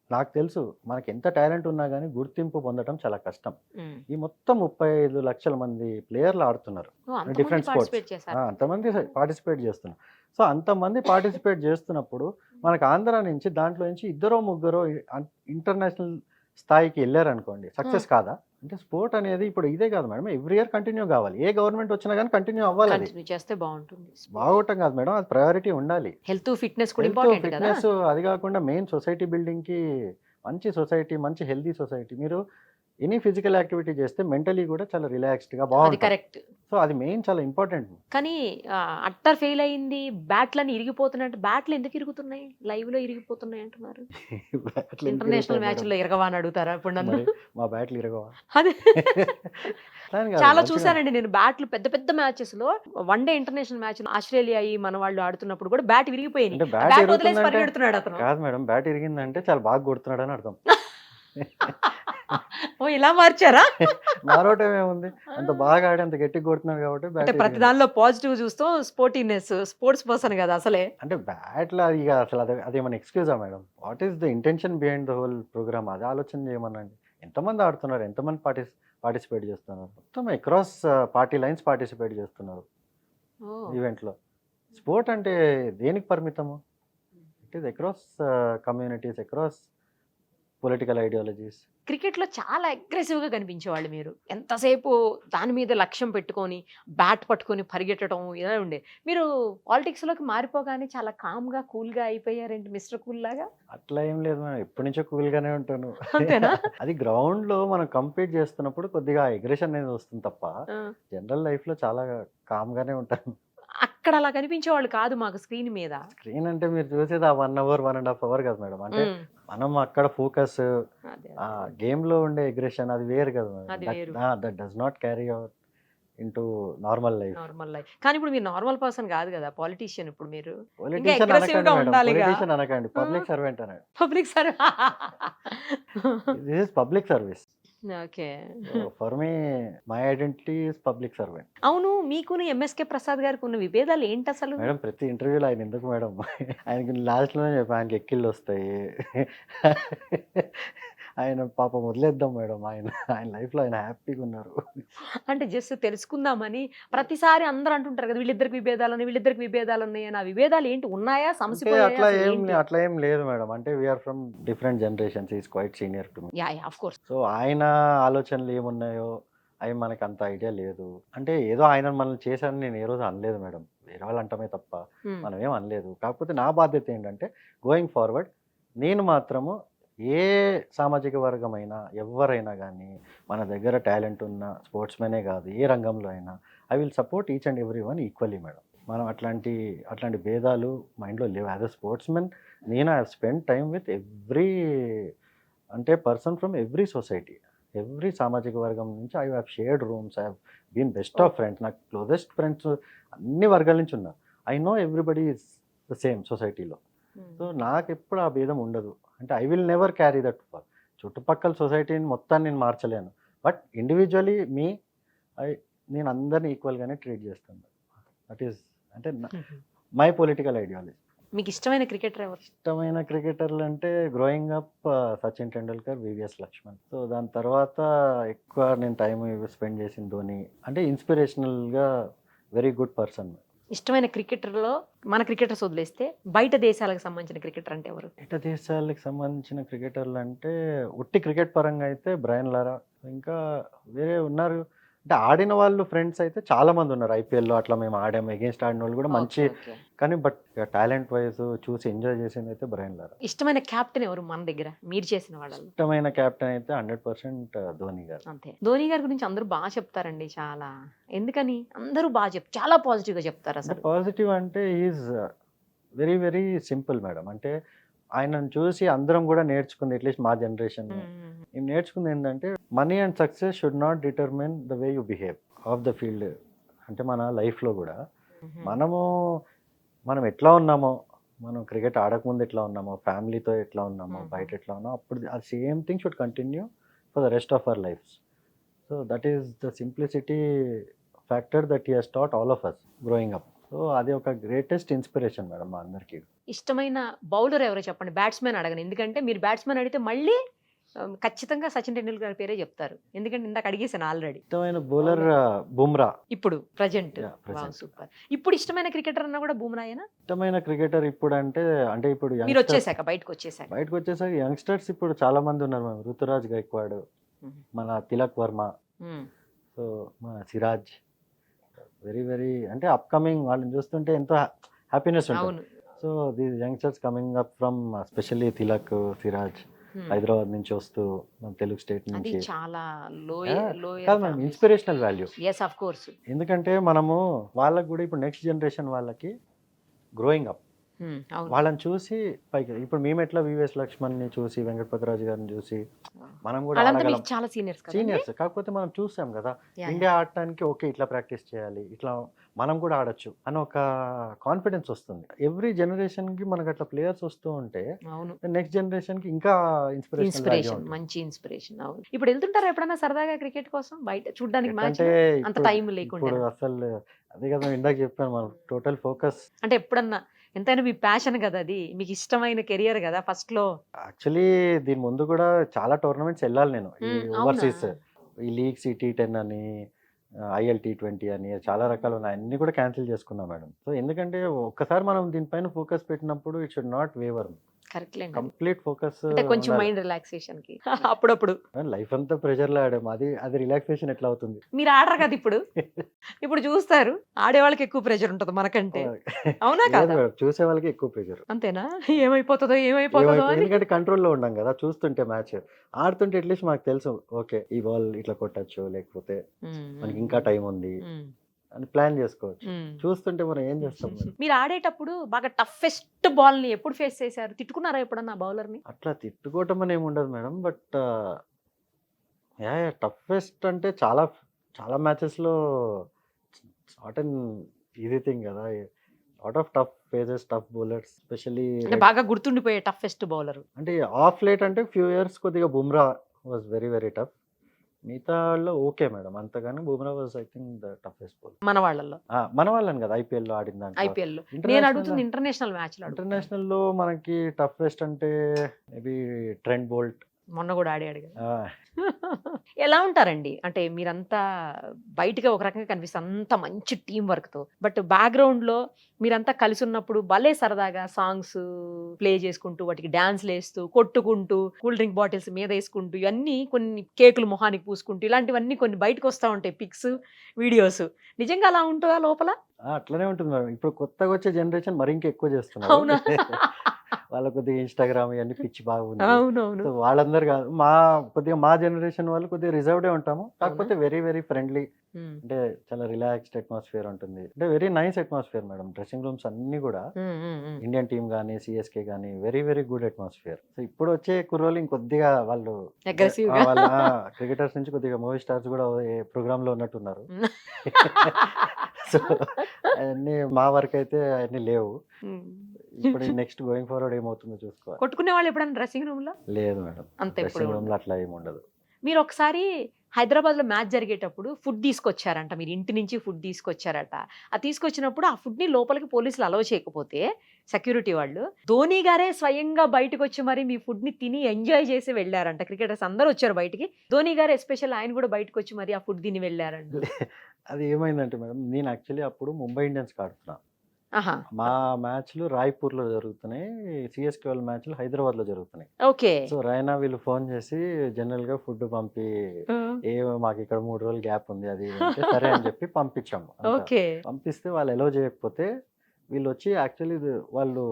నాకు తెలుసు, మనకి ఎంత టాలెంట్ ఉన్నా కానీ గుర్తింపు పొందడం చాలా కష్టం. ఉమ్. ఈ మొత్తం 35 లక్షల మంది ప్లేయర్లు ఆడుతున్నారు ఓ, అంతమంది డిఫరెంట్ స్పోర్ట్స్. participate చేశారు. అంతమంది పార్టిసిపేట్ చేస్తున్నారు. సో అంతమంది పార్టిసిపేట్ చేస్తున్నప్పుడు మనకు ఆంధ్ర నుంచి దాంట్లో నుంచి 2-3 ఇంటర్నేషనల్ స్థాయికి వెళ్ళారనుకోండి, సక్సెస్ కాదా? అంటే స్పోర్ట్ అనేది ఇప్పుడు ఇదే కాదు మేడం, ఎవ్రీ ఇయర్ కంటిన్యూ కావాలి. ఏ గవర్నమెంట్ వచ్చినా కానీ కంటిన్యూ అవ్వాలి. అది కంటిన్యూ చేస్తే బాగుంటుంది. బాగోటం కాదు మేడం, అది ప్రయారిటీ ఉండాలి. హెల్త్ ఫిట్నెస్ కూడా ఇంపార్టెంట్ కదా. ఫిట్నెస్, అది కాకుండా మెయిన్ సొసైటీ బిల్డింగ్కి, మంచి సొసైటీ, మంచి హెల్తీ సొసైటీ. మీరు ఎనీ ఫిజికల్ యాక్టివిటీ చేస్తే మెంటలీ కూడా చాలా రిలాక్స్డ్గా అది బాగుంటుంది. కరెక్ట్. సో అది మెయిన్, చాలా ఇంపార్టెంట్. కానీ అట్టర్ ఫెయిల్ అయింది, బ్యాట్లని ఇరిగిపోతున్నట్టు. బ్యాట్లు ఎందుకు ఇరుగుతున్నాయి? లైవ్ లో ఇరిగిపోతున్నాయి అంటున్నారు. ఇంటర్నేషనల్ మ్యాచ్ లో ఇరగవా అని అడుగుతారా ఇప్పుడు నన్ను? మా బ్యాట్లు ఇరగవా? అదే దాని కాదు, చాలా మంచిగా- చూసానండి నేను. బ్యాట్లు పెద్ద పెద్ద మ్యాచెస్ లో, one day international match Australia మన వాళ్ళు ఆడుతున్నప్పుడు కూడా బ్యాట్ విరిగిపోయింది. అంటే బ్యాట్ బ్యాట్ వదిలేసి ఇరుగుతుందంటే పరిగెడుతున్నాడు అతను. కాదు మేడం, బ్యాట్ ఇరిగిందంటే చాలా బాగా కొడుతున్నాడు అని అర్థం. ఓ, ఇలా మార్చారా? మారోటం ఏముంది, అంత బాగా ఆడి అంత గట్టిగా కొడుతున్నాడు కాబట్టి అంటే బ్యాట్ ప్రతి ఇరిగింది. దానిలో పాజిటివ్ చూస్తూ స్పోర్టివ్నెస్, స్పోర్ట్స్ పర్సన్ కదా అసలే. అంటే బ్యాట్లో ఇక అసలు అదేమన్నా ఎక్స్క్యూజా madam? What is the intention behind the whole program? అది ఆలోచన చేయమనండి. ఎంతమంది ఆడుతున్నారు, ఎంతమంది పార్టిసిపేట్ చేస్తున్నారు? మొత్తం అక్రాస్ పార్టీ లైన్స్ పార్టిసిపేట్ చేస్తున్నారు ఓ, ఈవెంట్లో. స్పోర్ట్ అంటే దేనికి పరిమితము? It is across communities, across political ideologies. Cricket లో చాలా అగ్రెసివ్ గా కనిపించేవాళ్ళు మీరు. ఎంతసేపు దాని మీద లక్ష్యం పెట్టుకొని బ్యాట్ పట్టుకొని పరిగెట్టడం ఇలా ఉండే. మీరు పాలిటిక్స్ లోకి మారిపోగానే చాలా కామ్ గా కూల్ గా అయిపోయారేంటి, మిస్టర్ కూల్ లాగా? అట్లా ఏం లేదు మేడం, ఎప్పటి నుంచో కూల్గానే ఉంటాను. అంతేనా? అది గ్రౌండ్ లో మనం కంపీట్ చేస్తున్నప్పుడు కొద్దిగా అగ్రెషన్ అనేది వస్తుంది తప్ప, ఆ. జనరల్ లైఫ్ లో చాలా కామ్ గానే ఉంటాను. అక్కడ అలా కనిపించేవాళ్ళు కాదు మాకు స్క్రీన్ మీద. స్క్రీన్ అంటే మీరు చూసేది ఆ 1 అవర్ 1.5 అవర్ కదా మేడం. అంటే ఉమ్, మనం అక్కడ ఫోకస్, అదే ఆ గేమ్ లో ఉండే అగ్రెషన్ అది వేరు కదా అది వేరు. Madam. That does not carry out into normal life. Normal life. కానీ ఇప్పుడు మీరు నార్మల్ పర్సన్ కాదు కదా, పాలిటీషియన్. ఇప్పుడు మీరు పొలిటీషియన్ aggressive అనకండి గా మేడం, ఉండాలిగా. పొలిటీషియన్ అనకండి, పబ్లిక్ సర్వెంట్ అనండి. Public sir. This is public service. Okay. For me my identity is public servant. అవును, మీకును ఎంఎస్కే ప్రసాద్ గారికి ఉన్న విభేదాలు ఏంటి అసలు? మేడం ప్రతి ఇంటర్వ్యూలో ఆయన ఎందుకు మేడం, ఆయనకి లాస్ట్లోనే చెప్పి ఆయనకి ఎక్కిళ్ళు వస్తాయి. ఆయన పాపం వదిలేద్దాం మేడం, ఆయన లైఫ్లో ఆయన హ్యాపీగా ఉన్నారు. అంటే జస్ట్ తెలుసుకుందామని ప్రతిసారి అందరూ అంటుంటారు కదా, వీళ్ళిద్దరికి విభేదాలు ఉన్నాయి అని. ఆ విభేదాలు ఏంటి, ఉన్నాయా? అంటే సమసిపోయాయా? అట్లా ఏం లేదు మేడం. అంటే we are from different generations, is quite senior to me. Yeah, of course. So ఆయన ఆలోచనలు ఏమున్నాయో అవి మనకు అంత ఐడియా లేదు. అంటే ఏదో ఆయన మనల్ని చేశారని నేను ఏ రోజు అనలేదు మేడం, వేరే వాళ్ళు అంటమే తప్ప మనం ఏం అనలేదు. కాకపోతే నా బాధ్యత ఏంటంటే, గోయింగ్ ఫార్వర్డ్ నేను మాత్రము ఏ సామాజిక వర్గమైనా ఎవరైనా కానీ, మన దగ్గర టాలెంట్ ఉన్న స్పోర్ట్స్మెనే కాదు, ఏ రంగంలో అయినా I will support each and every one equally madam. మనం అట్లాంటి భేదాలు మైండ్లో లేవు. యాజ్ అ స్పోర్ట్స్మెన్ నేను I have spend time with every person from every society, every సామాజిక వర్గం నుంచి. I have shared rooms, I have been best of friends. నాకు క్లోజెస్ట్ ఫ్రెండ్స్ అన్ని వర్గాల నుంచి ఉన్నారు. I know everybody is the same సొసైటీలో. సో నాకు ఎప్పుడు ఆ భేదం ఉండదు. అంటే I will never carry that for. చుట్టుపక్కల సొసైటీని మొత్తాన్ని నేను మార్చలేను. బట్ ఇండివిజువల్లీ నేను అందరిని ఈక్వల్గానే ట్రీట్ చేస్తాను. దట్ ఈస్ అంటే మై పొలిటికల్ ఐడియాలజీ. మీకు ఇష్టమైన క్రికెటర్ ఎవరు? ఇష్టమైన క్రికెటర్లు అంటే growing up Sachin Tendulkar, VVS Laxman. So దాని తర్వాత ఎక్కువ నేను టైం స్పెండ్ చేసిన ధోని. అంటే ఇన్స్పిరేషనల్గా వెరీ గుడ్ పర్సన్. ఇష్టమైన క్రికెటర్లో మన క్రికెటర్స్ వదిలేస్తే బయట దేశాలకు సంబంధించిన క్రికెటర్ అంటే ఎవరు? బయట దేశాలకు సంబంధించిన క్రికెటర్లు అంటే ఉట్టి క్రికెట్ పరంగా అయితే బ్రయన్ లారా, ఇంకా వేరే ఉన్నారు. అంటే ఆడిన వాళ్ళు ఫ్రెండ్స్ అయితే చాలా మంది ఉన్నారు. ఐపీఎల్లో అట్లా మేము ఆడాము, ఎగెన్స్ట్ ఆడిన వాళ్ళు కూడా మంచి. కానీ బట్ టాలెంట్ వైజ్ చూసి ఎంజాయ్ చేసింది అయితే బ్రయన్ లారా. ఇష్టమైన కెప్టెన్ ఎవరు మన దగ్గర మీరు చేసిన వాళ్ళలో? ఇష్టమైన కెప్టెన్ అయితే 100% ధోని గారు. అంతే. ధోని గారి గురించి అందరూ బాగా చెప్తారండి చాలా. ఎందుకని అందరూ బాగా చాలా పాజిటివ్ గా చెప్తారు అసలు. పాజిటివ్ అంటే is very very simple madam. అంటే ఆయనను చూసి అందరం కూడా నేర్చుకుంది, అట్లీస్ట్ మా జనరేషన్ మేము నేర్చుకుంది ఏంటంటే money and success should not determine the way you behave of the field. అంటే మన లైఫ్లో కూడా మనం ఎట్లా ఉన్నామో, మనం క్రికెట్ ఆడకముందు ఎట్లా ఉన్నామో, ఫ్యామిలీతో ఎట్లా ఉన్నామో, బయట ఎట్లా ఉన్నామో, అప్పుడు ఆ same thing should continue for the rest of our lives. So that is the simplicity factor that he has taught all of us growing up. So అది ఒక గ్రేటెస్ట్ ఇన్స్పిరేషన్ మేడం మా అందరికీ. ఇష్టమైన బౌలర్ ఎవరో చెప్పండి. బ్యాట్స్మెన్ అడగను, ఎందుకంటే మీరు బ్యాట్స్మెన్ అడిగితే మళ్ళీ ఖచ్చితంగా సచిన్ టెండూల్కర్ గారి పేరే చెప్తారు, ఎందుకంటే ఇందాక అడిగేసాను ఆల్రెడీ. ఇష్టమైన బౌలర్ బుమ్రా. ఇప్పుడు ప్రజెంట్. present. సూపర్. ఇప్పుడు ఇష్టమైన క్రికెటర్ అన్నా కూడా బుమ్రాయేనా? ఇష్టమైన క్రికెటర్ ఇప్పుడు అంటే ఇప్పుడు మీరు వచ్చేసాక బయటకు వచ్చేసాక యంగ్స్టర్స్ ఇప్పుడు చాలా మంది ఉన్నారు మ్యామ్. రుతురాజ్ గైక్వాడ్, మన తిలక్ వర్మ, సో మన సిరాజ్, వెరీ వెరీ అంటే అప్కమింగ్. వాళ్ళని చూస్తుంటే ఎంతో హ్యాపీనెస్ ఉంటుంది. So these youngsters coming up from specially Tilak, Siraj Hyderabad నుంచి వస్తూ మన తెలుగు స్టేట్ నుంచి చాలా inspirational value. yes of course. ఎందుకంటే మనము వాళ్ళకి కూడా ఇప్పుడు నెక్స్ట్ జనరేషన్ వాళ్ళకి గ్రోయింగ్ అప్ వాళ్ళని చూసి పైకి, ఇప్పుడు మేము ఎట్లా వివిఎస్ లక్ష్మణ్ ని చూసి, వెంకటపతిరాజు గారిని చూసి మనం కూడా చాలా సీనియర్స్. కాకపోతే మనం చూసాం కదా ఇండియా ఆడటానికి ఓకే ఇట్లా ప్రాక్టీస్ చేయాలి, ఇట్లా మనం కూడా ఆడొచ్చు అని ఒక కాన్ఫిడెన్స్ వస్తుంది. ఎవ్రీ జనరేషన్ కి మనకు అట్లా ప్లేయర్స్ వస్తూ ఉంటే నెక్స్ట్ జనరేషన్ కి ఇంకా ఇన్స్పిరేషన్, మంచి ఇన్స్పిరేషన్. అవును. ఇప్పుడు వెళ్తుంటారా ఎప్పుడైనా సరదాగా క్రికెట్ కోసం బయట చూడడానికి? అంటే అంత టైం లేకుండా అసలు అదే కదా ఇందాక చెప్పాను, మనం టోటల్ ఫోకస్. అంటే ఎప్పుడన్నా ఎంతైనా మీ ప్యాషన్ కదా, అది మీకు ఇష్టమైన కెరియర్ కదా ఫస్ట్ లో. యాక్చువల్లీ దీని ముందు కూడా చాలా టోర్నమెంట్స్ వెళ్ళాలి నేను, ఈ ఓవర్సీస్, ఈ లీగ్స్, ఈ T10 అని, IL T20 అని చాలా రకాలు ఉన్నాయి. అన్ని కూడా క్యాన్సిల్ చేసుకున్నాం మేడం. సో ఎందుకంటే ఒక్కసారి మనం దీనిపైన ఫోకస్ పెట్టినప్పుడు it should not waiver. Complete focus, కొంచెం మైండ్ రిలాక్సేషన్ కి అప్పుడప్పుడు. లైఫ్ అంతా ప్రెషర్ లో ఆడాము, అది రిలాక్సేషన్ ఎట్లా అవుతుంది? మీరు ఆడరు కదా ఇప్పుడు. ఇప్పుడు చూస్తారు ఆడే వాళ్ళకి ఎక్కువ ప్రెషర్ ఉంటుంది మనకంటే, అవునా కదా? చూసే వాళ్ళకి ఎక్కువ ప్రెషర్. అంతేనా? ఏమైపోతుందో ఎందుకంటే కంట్రోల్లో ఉన్నాం కదా, చూస్తుంటే మ్యాచ్ ఆడుతుంటే అట్లీస్ట్ మాకు తెలుసు ఓకే ఈ బాల్ ఇట్లా కొట్టచ్చు, లేకపోతే మనకి ఇంకా టైం ఉంది అని ప్లాన్ చేసుకోవచ్చు. చూస్తుంటే మనం ఏం చేస్తాం? మీరు ఆడేటప్పుడు బాగా టఫెస్ట్ బాల్ ని ఎప్పుడు ఫేస్ చేశారు? తిట్టుకున్నారా ఎప్పుడన్నా బౌలర్ ని? అట్లా తిట్టుకోవటం అని ఏమి ఉండదు మేడం. బట్ టఫెస్ట్ అంటే చాలా చాలా మ్యాచెస్ లో నాట్ అన్ ఈజీ థింగ్ కదా. Lot of tough phases, tough bowlers, specially బాగా గుర్తుండిపోయే టఫెస్ట్ బౌలర్ అంటే ఆఫ్ లేట్ అంటే ఫ్యూ ఇయర్స్ కొద్దిగా Bumrah was very very tough. మిగతా వాళ్ళు ఓకే మేడం, అంతగాని Bumrah was I think the toughest bowler మన వాళ్ళలో. మన వాళ్ళని కదా ఐపీఎల్ లో ఆడిన దాంట్లో. ఐపీఎల్ లో నేను అడుగుతుంది ఇంటర్నేషనల్ మ్యాచ్ లో. ఇంటర్నేషనల్ లో మనకి టఫెస్ట్ అంటే మేబీ ట్రెంట్ బోల్ట్. మొన్న కూడా ఆడాడు కదా. ఎలా ఉంటారండి అంటే మీరంతా బయటగా ఒక రకంగా కనిపిస్తారు, అంత మంచి టీం వర్క్ తో, బట్ బ్యాక్గ్రౌండ్ లో మీరంతా కలిసి ఉన్నప్పుడు భలే సరదాగా సాంగ్స్ ప్లే చేసుకుంటూ, వాటికి డాన్స్లు వేస్తూ, కొట్టుకుంటూ, కూల్ డ్రింక్ బాటిల్స్ మీద వేసుకుంటూ, ఇవన్నీ కొన్ని కేకులు మొహానికి పూసుకుంటూ, ఇలాంటివన్నీ కొన్ని బయటకు వస్తూ ఉంటాయి పిక్స్, వీడియోస్. నిజంగా అలా ఉంటుందా లోపల? అట్లనే ఉంటుంది మేడం. ఇప్పుడు కొత్తగా వచ్చే జనరేషన్ మరి ఇంకా ఎక్కువ చేస్తున్నారు. అవునా? వాళ్ళ కొద్దిగా ఇన్స్టాగ్రామ్ ఇవన్నీ పిచ్చి బాగుంది. అవునవును. వాళ్ళందరూ కాదు, కొద్దిగా మా జనరేషన్ వాళ్ళు కొద్దిగా రిజర్వ్డే ఉంటాము. కాకపోతే వెరీ వెరీ ఫ్రెండ్లీ, అంటే చాలా రిలాక్స్డ్ అట్మాస్ఫియర్ ఉంటుంది. అంటే very nice atmosphere madam. Dressing rooms అన్ని కూడా ఇండియన్ టీమ్ కానీ, సిఎస్కే కానీ very very good atmosphere. So ఇప్పుడు వచ్చే కుర్రోళ్ళు ఇంకొద్దిగా వాళ్ళు క్రికెటర్స్ నుంచి కొద్దిగా మూవీ స్టార్స్ కూడా ప్రోగ్రామ్ లో ఉన్నట్టున్నారు. సో అవన్నీ మా వరకు అయితే అన్ని లేవు. ఇప్పుడు నెక్స్ట్ గోయింగ్ ఫార్వర్డ్ ఏమవుతుందో చూసుకోవాలి. కొట్టుకునే వాళ్ళు ఎప్పుడైనా డ్రెస్సింగ్ రూమ్ లో? లేదు మేడం, అంత ఎప్పుడు డ్రెస్సింగ్ రూమ్ లో అట్లా ఏమి ఉండదు. మీరు ఒకసారి హైదరాబాద్లో మ్యాచ్ జరిగేటప్పుడు ఫుడ్ తీసుకొచ్చారంట, మీరు ఇంటి నుంచి ఫుడ్ తీసుకొచ్చారట. ఆ తీసుకొచ్చినప్పుడు ఆ ఫుడ్ని లోపలికి పోలీసులు అలౌ చేయకపోతే సెక్యూరిటీ వాళ్ళు, ధోని గారే స్వయంగా బయటకు వచ్చి మరి మీ ఫుడ్ని తిని ఎంజాయ్ చేసి వెళ్ళారంట. క్రికెటర్స్ అందరూ వచ్చారు బయటికి, ధోని గారు ఎస్పెషల్ ఆయన కూడా బయటకు వచ్చి మరి ఆ ఫుడ్ తిని వెళ్ళారంట. అది ఏమైందంటే మేడం, నేను యాక్చువల్లీ అప్పుడు ముంబై ఇండియన్స్ ఆడుతున్నా. ఆహా, మా మ్యాచ్లు రాయ్పూర్లో జరుగుతున్నాయి, సిఎస్కే వాళ్ళ మ్యాచ్లు హైదరాబాద్లో జరుగుతున్నాయి. ఓకే. సో రైనా వీళ్ళు ఫోన్ చేసి జనరల్గా ఫుడ్ పంపి, మాకు ఇక్కడ 3 రోజులు గ్యాప్ ఉంది అది ఇది అంటే సరే అని చెప్పి పంపించాము. ఓకే. పంపిస్తే వాళ్ళు ఎలో చేయకపోతే వీళ్ళు వచ్చి యాక్చువల్లీ వాళ్ళు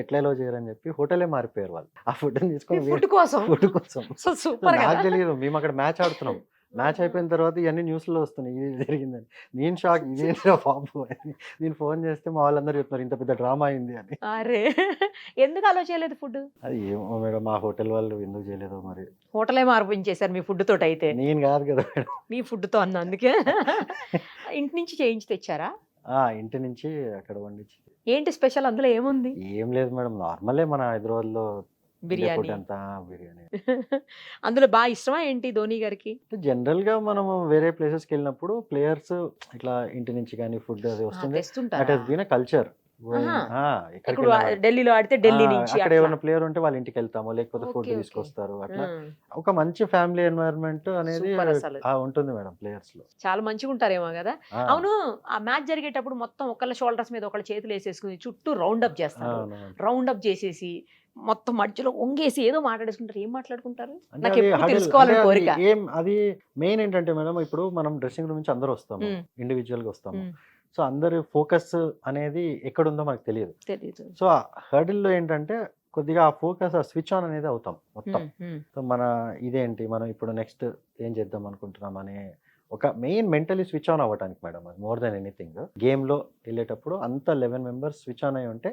ఎట్లా ఎలో చేయరని చెప్పి హోటలే మారిపోయారు వాళ్ళు. ఆ ఫుడ్ తీసుకొని ఫుడ్ కోసం. ఫుడ్ కోసం. సూపర్ నాకు తెలియదు, మేము అక్కడ మ్యాచ్ ఆడుతున్నాం. మ్యాచ్ అయిపోయిన తర్వాత ఇవన్నీ న్యూస్లో వస్తున్నాయి, ఇది జరిగిందని. నేను షాక్, ఇదేంటో బాబు అని. నేను ఫోన్ చేస్తే మా వాళ్ళందరూ చెప్తున్నారు ఇంత పెద్ద డ్రామా అయింది అని. అరే, ఎందుకు అలో చేయలేదు ఫుడ్? అది ఏమో మేడం, మా హోటల్ వాళ్ళు ఎందుకు చేయలేదో మరి. హోటలే మార్పించేశారు మీ ఫుడ్ తోటి అయితే. నేను కాదు కదా మేడం, మీ ఫుడ్ తో అన్న అందుకే. ఇంటి నుంచి చేయించి తెచ్చారా? ఇంటి నుంచి అక్కడ వండించి. ఏంటి స్పెషల్ అందులో ఏముంది? ఏం లేదు మేడం, నార్మలే మన హైదరాబాద్లో బిర్యానీ. అంతా బిర్యానీ. అందులో బాగా ఇష్టమా ఏంటి ధోని గారికి? జనరల్ గా మనం వేరే ప్లేసెస్కి వెళ్ళినప్పుడు ప్లేయర్స్ ఇట్లా ఇంటి నుంచి కానీ ఫుడ్ అది వస్తుంది. దట్ తెస్తుంటారా? Has been a culture. ఇప్పుడు ఢిల్లీలో ఆడితే ఢిల్లీ నుంచి అక్కడ అట్లా. ఏమైనా ప్లేయర్ ఉంటే వాళ్ళ ఇంటికి వెళ్తాము, లేకపోతే ఫుడ్ ఓకే, ఓకే. తీసుకొస్తారు. అట్లా ఉమ్. ఒక మంచి ఫ్యామిలీ ఎన్వైరన్మెంట్ అనేది సూపర్ అసలు. ఉంటుంది మేడం ప్లేయర్స్ లో. చాలా మంచిగా ఉంటారేమో కదా. అవును, ఆ మ్యాచ్ జరిగేటప్పుడు మొత్తం ఒకళ్ళ షోల్డర్స్ మీద ఒకళ్ళ చేతులు వేసేసుకుని చుట్టూ రౌండ్ అప్ చేస్తారు. రౌండ్ అప్ చేసేసి మొత్తం మధ్యలో వంగేసి ఏదో మాట్లాడేసుకుంటారు. ఏం మాట్లాడుకుంటారు? నాకు ఎప్పుడు తెలుసుకోవాలని కోరిక. అది మెయిన్ ఏంటంటే మేడం, ఇప్పుడు మనం డ్రెస్సింగ్ రూమ్ నుంచి అందరూ వస్తాము, ఉమ్. ఇండివిజువల్ గా వస్తాము. ఉమ్. సో అందరి ఫోకస్ అనేది ఎక్కడుందో మనకు తెలియదు. తెలీదు. సో ఆ హర్డిల్లో ఏంటంటే కొద్దిగా ఆ ఫోకస్, ఆ స్విచ్ ఆన్ అనేది అవుతాం మొత్తం. సో మన ఇదేంటి, మనం ఇప్పుడు నెక్స్ట్ ఏం చేద్దాం అనుకుంటున్నాం అనే ఒక మెయిన్ మెంటలీ స్విచ్ ఆన్ అవ్వడానికి మేడం, అది మోర్ దెన్ ఎనీథింగ్. గేమ్లో వెళ్ళేటప్పుడు అంతా 11 మెంబర్స్ స్విచ్ ఆన్ అయి ఉంటే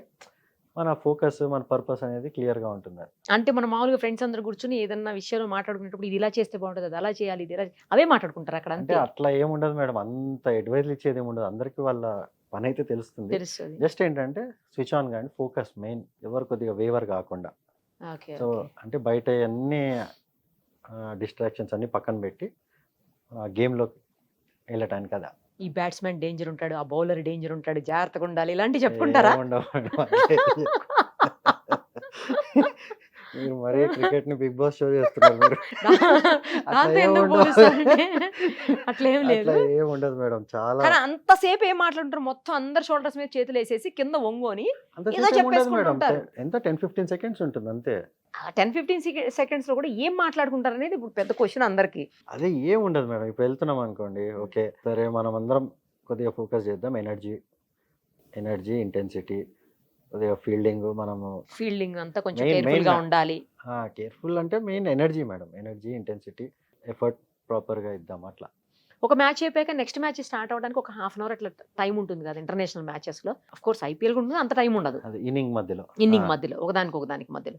మన ఫోకస్, మన పర్పస్ అనేది క్లియర్గా ఉంటుంది. అంటే మనం మామూలుగా ఫ్రెండ్స్ అందరు కూర్చుని ఏదన్నా విషయాలు మాట్లాడుకునేటప్పుడు ఇది ఇలా చేస్తే బాగుంటుంది, అది అలా చేయాలి, ఇది ఇలా అవే మాట్లాడుకుంటారు అక్కడ. అంటే అంతే అట్లా ఏముండదు మేడం, అంత అడ్వైజ్లు ఇచ్చేది ఏముండదు. అందరికీ వాళ్ళ పని అయితే తెలుస్తుంది. తెలుస్తుంది. జస్ట్ ఏంటంటే స్విచ్ ఆన్ కానీ ఫోకస్ మెయిన్, ఎవరు కొద్దిగా వేవర్ కాకుండా. ఓకే. సో అంటే బయట అన్ని డిస్ట్రాక్షన్స్ అన్ని పక్కన పెట్టి గేమ్లోకి వెళ్ళటానికి కదా. ఈ బ్యాట్స్మెన్ డేంజర్ ఉంటాడు, ఆ బౌలర్ డేంజర్ ఉంటాడు, జాగ్రత్తగా ఉండాలి, ఇలాంటివి చెప్పుకుంటారా? ఏముండవు మేడం, అదే మీరు మరీ క్రికెట్ ని బిగ్ బాస్ షో చేస్తున్నారు మీరు. దాంతో ఎందుకు పోలుస్తారంటే అట్లేం లేదు. అట్లా ఏం ఉండదు మేడం, చాలా కానీ అంతసేపు ఏం మాట్లాడుతారు, మొత్తం అందరు షోల్డర్స్ మీద చేతులు వేసేసి కింద వంగోని అంత ఏదో సేపు ఉండదు మేడం. చెప్పేసుకుంటుంటారు. ఎంత 10-15 సెకండ్స్ ఉంటుంది అంతే. 10-15 సెకండ్స్ లో కూడా ఏం మాట్లాడుకుంటారు అనేది ఇప్పుడు పెద్ద క్వశ్చన్ అందరికి. అదే ఏం ఉండదు మేడం. ఇప్పుడు వెళ్తున్నాం అనుకోండి, ఓకే సరే మనం అందరం కొద్దిగా ఫోకస్ చేద్దాం, ఎనర్జీ ఇంటెన్సిటీ, కొద్దిగా ఫీల్డింగ్, మనము ఫీల్డింగ్ అంతా కొంచెం Main- కేర్ఫుల్ గా main- ఉండాలి. కేర్ఫుల్ అంటే main energy madam, energy intensity, effort proper గా ఇద్దాం అట్లా. ఒక మ్యాచ్ అయిపోయాక నెక్స్ట్ మ్యాచ్ స్టార్ట్ అవడానికి ఒక హాఫ్ అన్ అవర్ అట్లా టైం ఉంటుంది కదా ఇంటర్నేషనల్ మ్యాచెస్ లో. ఆఫ్ కోర్స్ ఐపీఎల్ ఉంటుంది, అంత టైం ఉండదు. అది ఇన్నింగ్ మధ్యలో, ఇన్నింగ్ మధ్యలో ఒకదానికి మధ్యలో.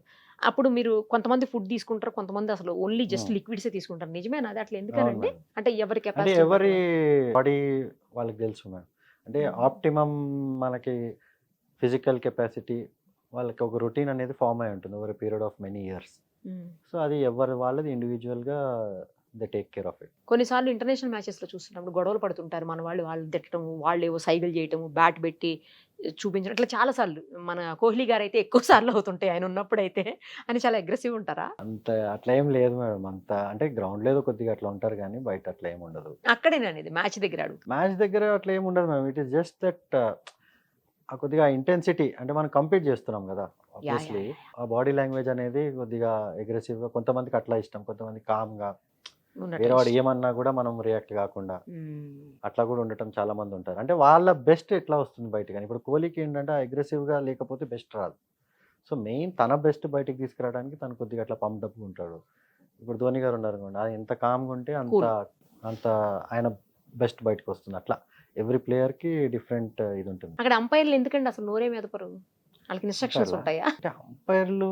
అప్పుడు మీరు కొంతమంది ఫుడ్ తీసుకుంటారు, కొంతమంది అసలు ఓన్లీ జస్ట్ లిక్విడ్స్ తీసుకుంటారు. నిజమేనా అది? అట్లా ఎందుకనండి? అంటే ఎవరి అంటే కెపాసిటీ ఎవరి బాడీ వాళ్ళకి తెలుసు మేడం. అంటే ఆప్టిమమ్ మనకి ఫిజికల్ కెపాసిటీ, వాళ్ళకి ఒక రొటీన్ అనేది ఫామ్ అయి ఉంటుంది over period of many years. So అది ఎవరి వాళ్ళది ఇండివిజువల్గా they take care of it. కొన్నిసార్లు ఇంటర్నేషనల్ మ్యాచెస్ లో చూస్తున్నప్పుడు గొడవలు పడుతుంటారు, మన వాళ్ళు తిట్టడం, వాళ్ళు ఏవో సైకిల్ చేయటము, బ్యాట్ పెట్టి చూపించడం, ఇట్లా చాలా సార్లు. మన కోహ్లీ గారు అయితే ఎక్కువ సార్లు అవుతుంటాయి ఆయన ఉన్నప్పుడు అయితే. అని చాలా అగ్రెసివ్ ఉంటారా? అంత అట్లా ఏం లేదు మేడం, అంత అంటే గ్రౌండ్ లేదు కొద్దిగా అట్లా ఉంటారు కానీ బయట అట్లా ఏమి ఉండదు. అక్కడేననేది మ్యాచ్ దగ్గర అడుగు. మ్యాచ్ దగ్గర అట్లా ఏమి ఉండదు madam. It is just that కొద్దిగా ఇంటెన్సిటీ, అంటే మనం కంపీట్ చేస్తున్నాం కదా, ఆబ్వియస్లీ ఆ బాడీ లాంగ్వేజ్ అనేది కొద్దిగా అగ్రెసివ్గా, కొంతమందికి అట్లా ఇష్టం, కొంతమంది కామ్గా, వేరే వాడు ఏమన్నా కూడా మనం రియాక్ట్ కాకుండా అట్లా కూడా ఉండటం చాలా మంది ఉంటారు. అంటే వాళ్ళ బెస్ట్ ఎట్లా వస్తుంది బయట. కానీ ఇప్పుడు కోహ్లీకి ఏంటంటే అగ్రెసివ్గా లేకపోతే బెస్ట్ రాదు. సో మెయిన్ తన బెస్ట్ బయటకు తీసుకురావడానికి తను కొద్దిగా అట్లా పంప్డప్గా ఉంటాడు. ఇప్పుడు ధోని గారు ఉన్నారు అనుకోండి, అది ఎంత కామ్గా ఉంటే అంత ఆయన బెస్ట్ బయటకు వస్తుంది. అట్లా ఎవ్రీ ప్లేయర్కి డిఫరెంట్ ఇది ఉంటుంది. అక్కడ అంపైర్లు ఎందుకండి అసలు నోరే మీద పరుగు? వాళ్ళకి ఇన్స్ట్రక్షన్స్ ఉంటాయా? అంటే అంపైర్లు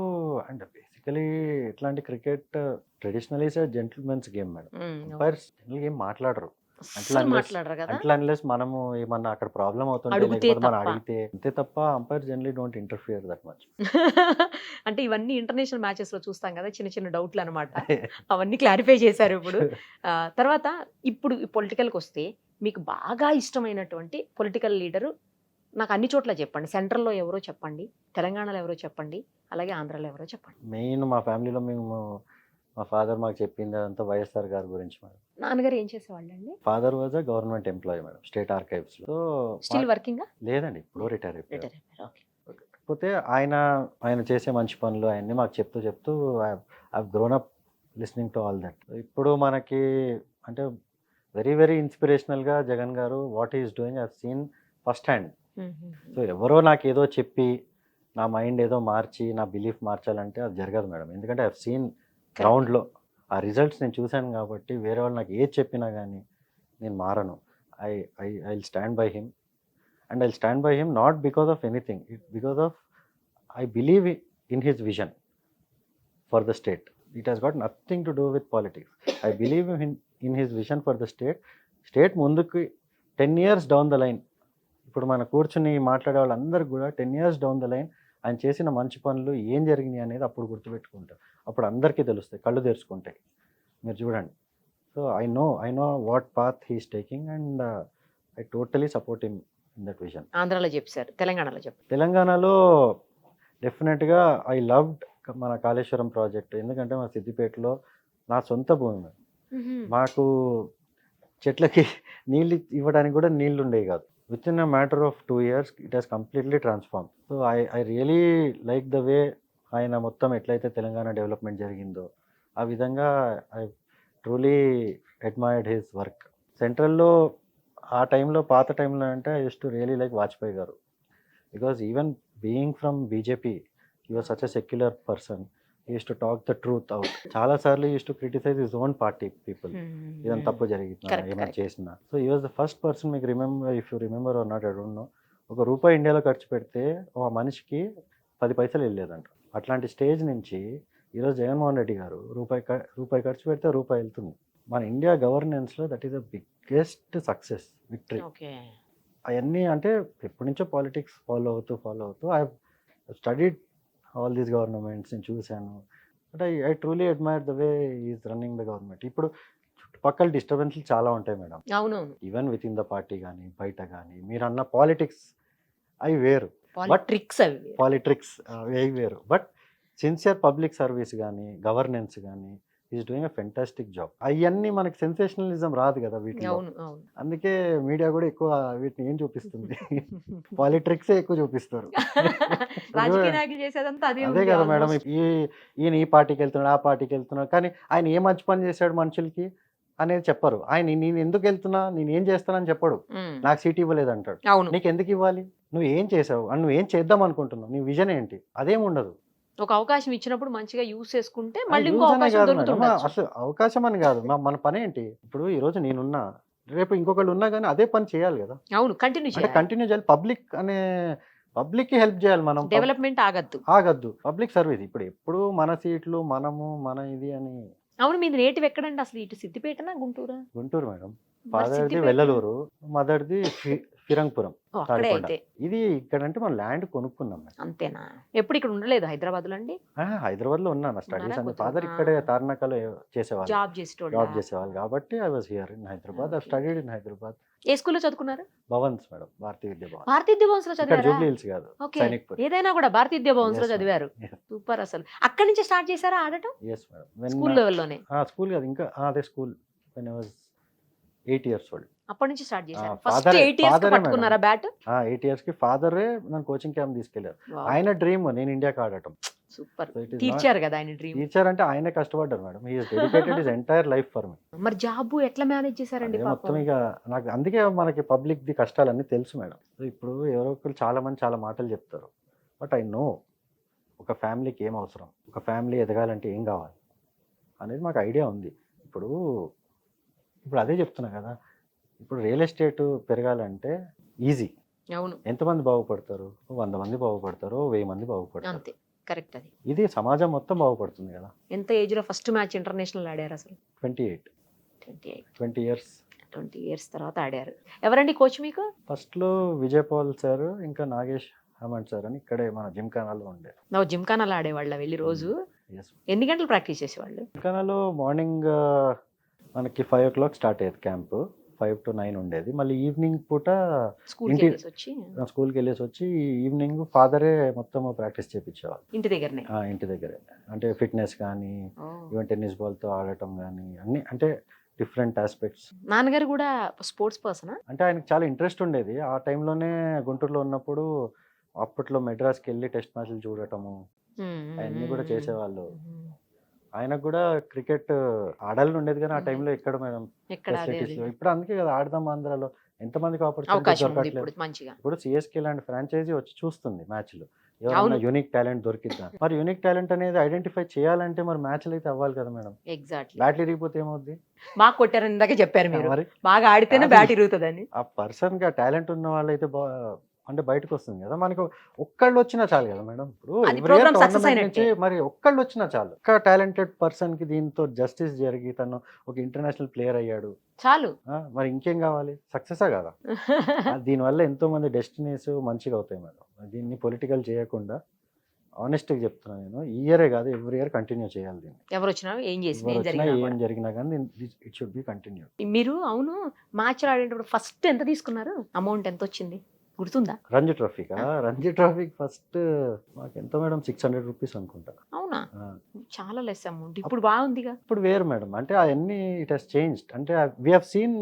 అంటే బేసికలీ ఇట్లాంటి cricket traditional is gentlemen's game madam. Umpires జనరల్గా ఏం మాట్లాడరు. అస్సలు మాట్లాడరు కదా. అట్లా అన్లెస్ మనము ఏమన్నా అక్కడ ప్రాబ్లం అవుతుంటే అడిగితే లేకపోతే మనం తప్ప. అడిగితే అంతే తప్ప umpire generally don't interfere that much. అంటే ఇవన్నీ ఇంటర్నేషనల్ మ్యాచెస్ లో చూస్తాం కదా, చిన్న చిన్న డౌట్లు అనమాట. అవన్నీ క్లారిఫై చేశారు ఇప్పుడు. తర్వాత ఇప్పుడు పొలిటికల్కి వస్తే మీకు బాగా ఇష్టమైనటువంటి పొలిటికల్ లీడరు నాకు అన్ని చోట్ల చెప్పండి. సెంట్రల్లో ఎవరో చెప్పండి, తెలంగాణలో ఎవరో చెప్పండి, అలాగే ఆంధ్రాలో ఎవరో చెప్పండి. మెయిన్ మా ఫ్యామిలీలో మేము మా ఫాదర్ మాకు చెప్పింది అదంతా వైఎస్ఆర్ గారి గురించి మేడం. నాన్నగారు ఏం చేసేవాళ్ళండి? Father was a government employee madam, state archives లో. Still working? లేదండి, ఇప్పుడు రిటైర్ అయిపోయారు. రిటైర్ అయిపోయారు. ఓకే. కాకపోతే ఆయన చేసే మంచి పనులు అవన్నీ మాకు చెప్తూ I grown up listening to all that. ఇప్పుడు మనకి అంటే వెరీ వెరీ ఇన్స్పిరేషనల్గా జగన్ గారు what is doing I seen first hand. So ఎవరో నాకు ఏదో చెప్పి నా మైండ్ ఏదో మార్చి నా బిలీఫ్ మార్చాలంటే అది జరగదు మేడం. ఎందుకంటే ఐ సీన్ గ్రౌండ్లో ఆ రిజల్ట్స్ నేను చూశాను కాబట్టి వేరే వాళ్ళు నాకు ఏది చెప్పినా కానీ నేను మారను. I will stand by him and I will stand by him not because of anything, because of I believe in his vision for the state. It has got nothing to do with politics. I believe in his vision for the state ముందుకు 10 years down the line. ఇప్పుడు మన కూర్చుని మాట్లాడే వాళ్ళందరూ కూడా 10 years down the line ఆయన చేసిన మంచి పనులు ఏం జరిగినాయి అనేది అప్పుడు గుర్తుపెట్టుకుంటారు. అప్పుడు అందరికీ తెలుస్తాయి, కళ్ళు తెరుచుకుంటాయి. మీరు చూడండి. So I know what path he's taking and I totally support him in that vision. ఆంధ్రాలో చెప్పారు, తెలంగాణలో చెప్పారు. తెలంగాణలో డెఫినెట్గా ఐ లవ్డ్ మన కాళేశ్వరం ప్రాజెక్ట్. ఎందుకంటే మా సిద్దిపేటలో నా సొంత భూమి. మాకు చెట్లకి నీళ్ళు ఇవ్వడానికి కూడా నీళ్ళు ఉండేవి కాదు. Within a matter of 2 years it has completely transform. So I really like the way ఆయన మొత్తం ఎట్లయితే తెలంగాణ డెవలప్మెంట్ జరిగిందో ఆ విధంగా I truly admired his work. సెంట్రల్లో ఆ టైంలో పాత టైంలో అంటే I used to really like Vajpayee garu. Because even being from BJP he was such a secular person. he used to talk the truth out. చాలా సార్లు he used to criticize his own party people. ఇదంతా తప్పు జరిగిందా ఏమైనా చేసినా. So he was the first person, మీకు remember, if you remember or not I don't know, ₹1 ఇండియాలో ఖర్చు పెడితే ఒక మనిషికి 10 పైసలు వెళ్ళలేదంట. అట్లాంటి స్టేజ్ నుంచి ఈరోజు జగన్మోహన్ రెడ్డి గారు రూపాయి ఖర్చు పెడితే రూపాయి వెళ్తుంది. మన ఇండియా గవర్నెన్స్లో that is the biggest success, victory. అవన్నీ అంటే ఎప్పటి నుంచో పాలిటిక్స్ ఫాలో అవుతూ I studied all these governments నేను చూశాను. But I truly admire the way is running the government. ఇప్పుడు చుట్టుపక్కల డిస్టర్బెన్స్లు చాలా ఉంటాయి మేడం. అవునవును. Even within the party కానీ బయట కానీ మీరు అన్న పాలిటిక్స్ అవి వేరు, పాలిటిక్స్ అవి వేరు. బట్ సిన్సియర్ పబ్లిక్ సర్వీస్ కానీ గవర్నెన్స్ కానీ is doing a fantastic job. అవన్నీ మనకి సెన్సేషనలిజం రాదు కదా వీటిలో. అందుకే మీడియా కూడా ఎక్కువ వీటిని ఏం చూపిస్తుంది, పాలిటిక్సే ఎక్కువ చూపిస్తారు. అదే కదా మేడం, ఈయన ఈ పార్టీకి వెళ్తున్నాడు, ఆ పార్టీకి వెళ్తున్నాడు, కానీ ఆయన ఏ మంచి పని చేశాడు మనుషులకి అనేది చెప్పరు. ఆయన నేను ఎందుకు వెళ్తున్నా, నేను ఏం చేస్తానని చెప్పడు. నాకు సీట్ ఇవ్వలేదు అంటాడు. నీకు ఎందుకు ఇవ్వాలి, నువ్వు ఏం చేసావు అని, నువ్వు ఏం చేద్దాం అనుకుంటున్నావు, నీ విజన్ ఏంటి, అదేం ఉండదు. ఒక అవకాశం ఇచ్చినప్పుడు మంచిగా యూస్ చేసుకుంటే మళ్ళీ ఇంకో అవకాశం దొరుకుతుంది. అసలు అవకాశం అని కాదు, మన పని ఏంటి. ఇప్పుడు ఈ రోజు నేనున్నా, రేపు ఇంకొకళ్ళు ఉన్నా కానీ అదే పని చేయాలి కదా. అవును, కంటిన్యూ చేయాలి. పబ్లిక్ కి హెల్ప్ చేయాలి. మనం డెవలప్మెంట్ ఆగద్దు, పబ్లిక్ సర్వీస్. ఇప్పుడు ఎప్పుడు మన సీట్లు మన ఇది అని. అవును, మీది నేటివ్ ఎక్కడండి అసలు? ఇటు సిద్దిపేటనా గుంటూరు మేడం. ఫాదర్ది వెల్లలూరు, మదర్ది ఫిరంగపురం. ఇది ఇక్కడ అంటే మనం ల్యాండ్ కొనుక్కున్నాం. అంతేనా? ఎప్పుడు ఇక్కడ ఉండలేదు హైదరాబాద్ లో అండి? హైదరాబాద్ లో ఉన్నాను స్టడీస్ అని. ఫాదర్ ఇక్కడే తార్నాకలో చేసేవాళ్ళు, జాబ్ చేసేవాళ్ళు కాబట్టి I was here in Hyderabad. I studied in Hyderabad. ఏ స్కూల్లో చదువుకున్నారు? భవన్స్ మేడం, భారతీయ విద్యా భవన్. భారతీయ విద్యా భవన్స్ లో చదివారు? జూబ్లీ హిల్స్ కాదు, సైనిక్పూర్. ఏదైనా కూడా భారతీయ విద్యా భవన్స్ లో చదివారు. సూపర్. అసలు అక్కడి నుంచి స్టార్ట్ చేశారా ఆడటం? yes మేడం, స్కూల్ లెవెల్లోనే? స్కూల్ కాదు, ఇంకా అదే school. when I was 8 years old. అప్పటి నుంచి స్టార్ట్ చేశారు. ఫస్ట్ 8 years కి పట్టుకున్నారా బ్యాట్? 8 years కి ఫాదరే నన్ను కోచింగ్ క్యాంప్ తీసుకెళ్లారు. ఆయన డ్రీమ్ నేను ఇండియాకి ఆడటం. సూపర్. టీచర్ కదా ఆయన డ్రీమ్. టీచర్ అంటే ఆయనే కష్టపడ్డారు madam. He is dedicated his entire life for me. మరి జాబ్ ఎట్లా మేనేజ్ చేశారండి? మొత్తం ఇక నాకు అందుకే మనకి పబ్లిక్ ది కష్టాలన్నీ తెలుసు మేడం. ఇప్పుడు ఎవరో ఒకరు చాలా మంది చాలా మాటలు చెప్తారు, బట్ ఐ నో ఒక ఫ్యామిలీకి ఏం అవసరం, ఒక ఫ్యామిలీ ఎదగాలంటే ఏం కావాలి అనేది మాకు ఐడియా ఉంది. ఇప్పుడు అదే చెప్తున్నా కదా, ఇప్పుడు రియల్ ఎస్టేట్ పెరగాలంటే ఈజీ. అవును. ఎంతమంది బాగుపడతారు? 100 మంది బాగుపడతారు, 1000 మంది బాగుపడతారు. అంతే, కరెక్ట్. అది ఇది సమాజం మొత్తం బాగుపడుతుంది కదా. ఎంత ఏజ్ లో ఫస్ట్ మ్యాచ్ ఇంటర్నేషనల్ ఆడారు అసలు? 28 20 years. 20 years తర్వాత ఆడారు. ఎవరండి కోచ్ మీకు? ఫస్ట్‌లో విజయ్ పాల్ సార్, ఇంకా నాగేష్ హేమంత్ సార్ అని ఇక్కడే మన జిమ్‌ఖానాలో ఉండే. నువ్వు జిమ్‌ఖానాలో ఆడేవాళ్ళా వెళ్ళి రోజు? యెస్. ఎన్ని గంటలు ప్రాక్టీస్ చేసేవాళ్ళు? జిమ్‌ఖానాలో మార్నింగ్ మనకి 5:00 స్టార్ట్ అయ్యేది క్యాంపు. 5 to 9 ఉండేది. మళ్ళీ ఈవినింగ్ పూట స్కూల్‌కి ఇంటి వెళ్ళేసి వచ్చి స్కూల్‌కి వెళ్ళేసి వచ్చి ఈవినింగ్ ఫాదరే మొత్తం ప్రాక్టీస్ చేపించేవాళ్ళు. ఇంటి దగ్గరనే. ఇంటి దగ్గరే. అంటే ఫిట్‌నెస్ కానీ, ఈవెన్ టెన్నిస్ బాల్‌తో ఆడటం గానీ అన్నీ అంటే డిఫరెంట్ ఆస్పెక్ట్స్. నాన్నగారు కూడా స్పోర్ట్స్ పర్సనా? అంటే ఆయనకి చాలా ఇంట్రెస్ట్ ఉండేది. ఆ టైంలోనే గుంటూరులో ఉన్నప్పుడు అప్పట్లో మెడ్రాస్‌కెళ్ళి టెస్ట్ మ్యాచ్‌లు చూడటము అయన్నీ కూడా చేసేవాళ్ళు. ఆయనకు కూడా క్రికెట్ ఆడాలని ఉండేది కానీ ఆ టైంలో ఎక్కడ మేడం ఎక్కడ అదే ఫెసిలిటీస్. ఇప్పుడు అందుకే కదా ఆడదాం ఆంధ్రాలో ఎంతమందికి ఆపర్చునిటీస్ అవకాశం ఉంది దొరకట్లేదు. ఇప్పుడు మంచిగా. ఇప్పుడు సిఎస్కే లాంటి ఫ్రాంచైజీ వచ్చి చూస్తుంది మ్యాచ్‌లు. అవును. ఎవరైనా యూనిక్ టాలెంట్ దొరికిద్దా? మరి యూనిక్ టాలెంట్ అనేది ఐడెంటిఫై చేయాలంటే మరి మ్యాచ్‌లు అయితే అవ్వాలి కదా మేడం. ఎగ్జాక్ట్‌లీ. బ్యాట్లు ఇరిగిపోతే ఏమవుద్ది? బాగా కొట్టారని ఇందాక చెప్పారు మీరు. మరి బాగా ఆడితేనే కాదు. బ్యాట్ ఇరుగుతదని. ఆ పర్సన్‌కి ఆ టాలెంట్ ఉన్న వాళ్ళైతే అంటే బయటకొస్తుంది కదా! మనకు ఒక్కళ్ళొచ్చినా చాలు కదా మేడం. ఇప్పుడు అది every year programme success tournament నుంచి అయినట్టే. మరి ఒక్కళ్ళొచ్చినా చాలు. ఒక్క టాలెంటెడ్ పర్సన్‌కి దీంతో జస్టిస్ జరిగి తను ఒక ఇంటర్నేషనల్ ప్లేయర్ అయ్యాడు. చాలు. మరి ఇంకేం కావాలి? సక్సెసా కాదా? దీనివల్ల ఎంతోమంది డెస్టినీస్ మంచిగా అవుతాయి మేడం. దీన్ని పొలిటికల్ చేయకుండా హానెస్ట్‌గా చెప్తున్నాను నేను. ఈ ఇయరే కాదు ఎవ్రీ ఇయర్ కంటిన్యూ చేయాలి దీన్ని. ఎవరు వచ్చినా ఏం చేసినా ఏం ఎవరొచ్చినా జరిగినా ఏం కూడా. జరిగినా కానీ ఇట్ షుడ్ బి కంటిన్యూడ్. మీరు అవును మ్యాచ్‌లు ఆడేటప్పుడు ఫస్ట్ ఎంత తీసుకున్నారు? అమౌంట్ ఎంత వచ్చింది? గుర్తుందా? రంజీ ట్రోఫీకా? రంజీ ట్రోఫీకి ఫస్ట్ మాకెంత మేడం 600 రూపీస్ అనుకుంటా. అవునా? ఆ! చాలా లెస్ అమౌంట్. ఇప్పుడు బాగుందిగా. ఇప్పుడు వేరు మేడం. అంటే అవన్నీ ఇట్ హస్ చేంజ్డ్. అంటే we have seen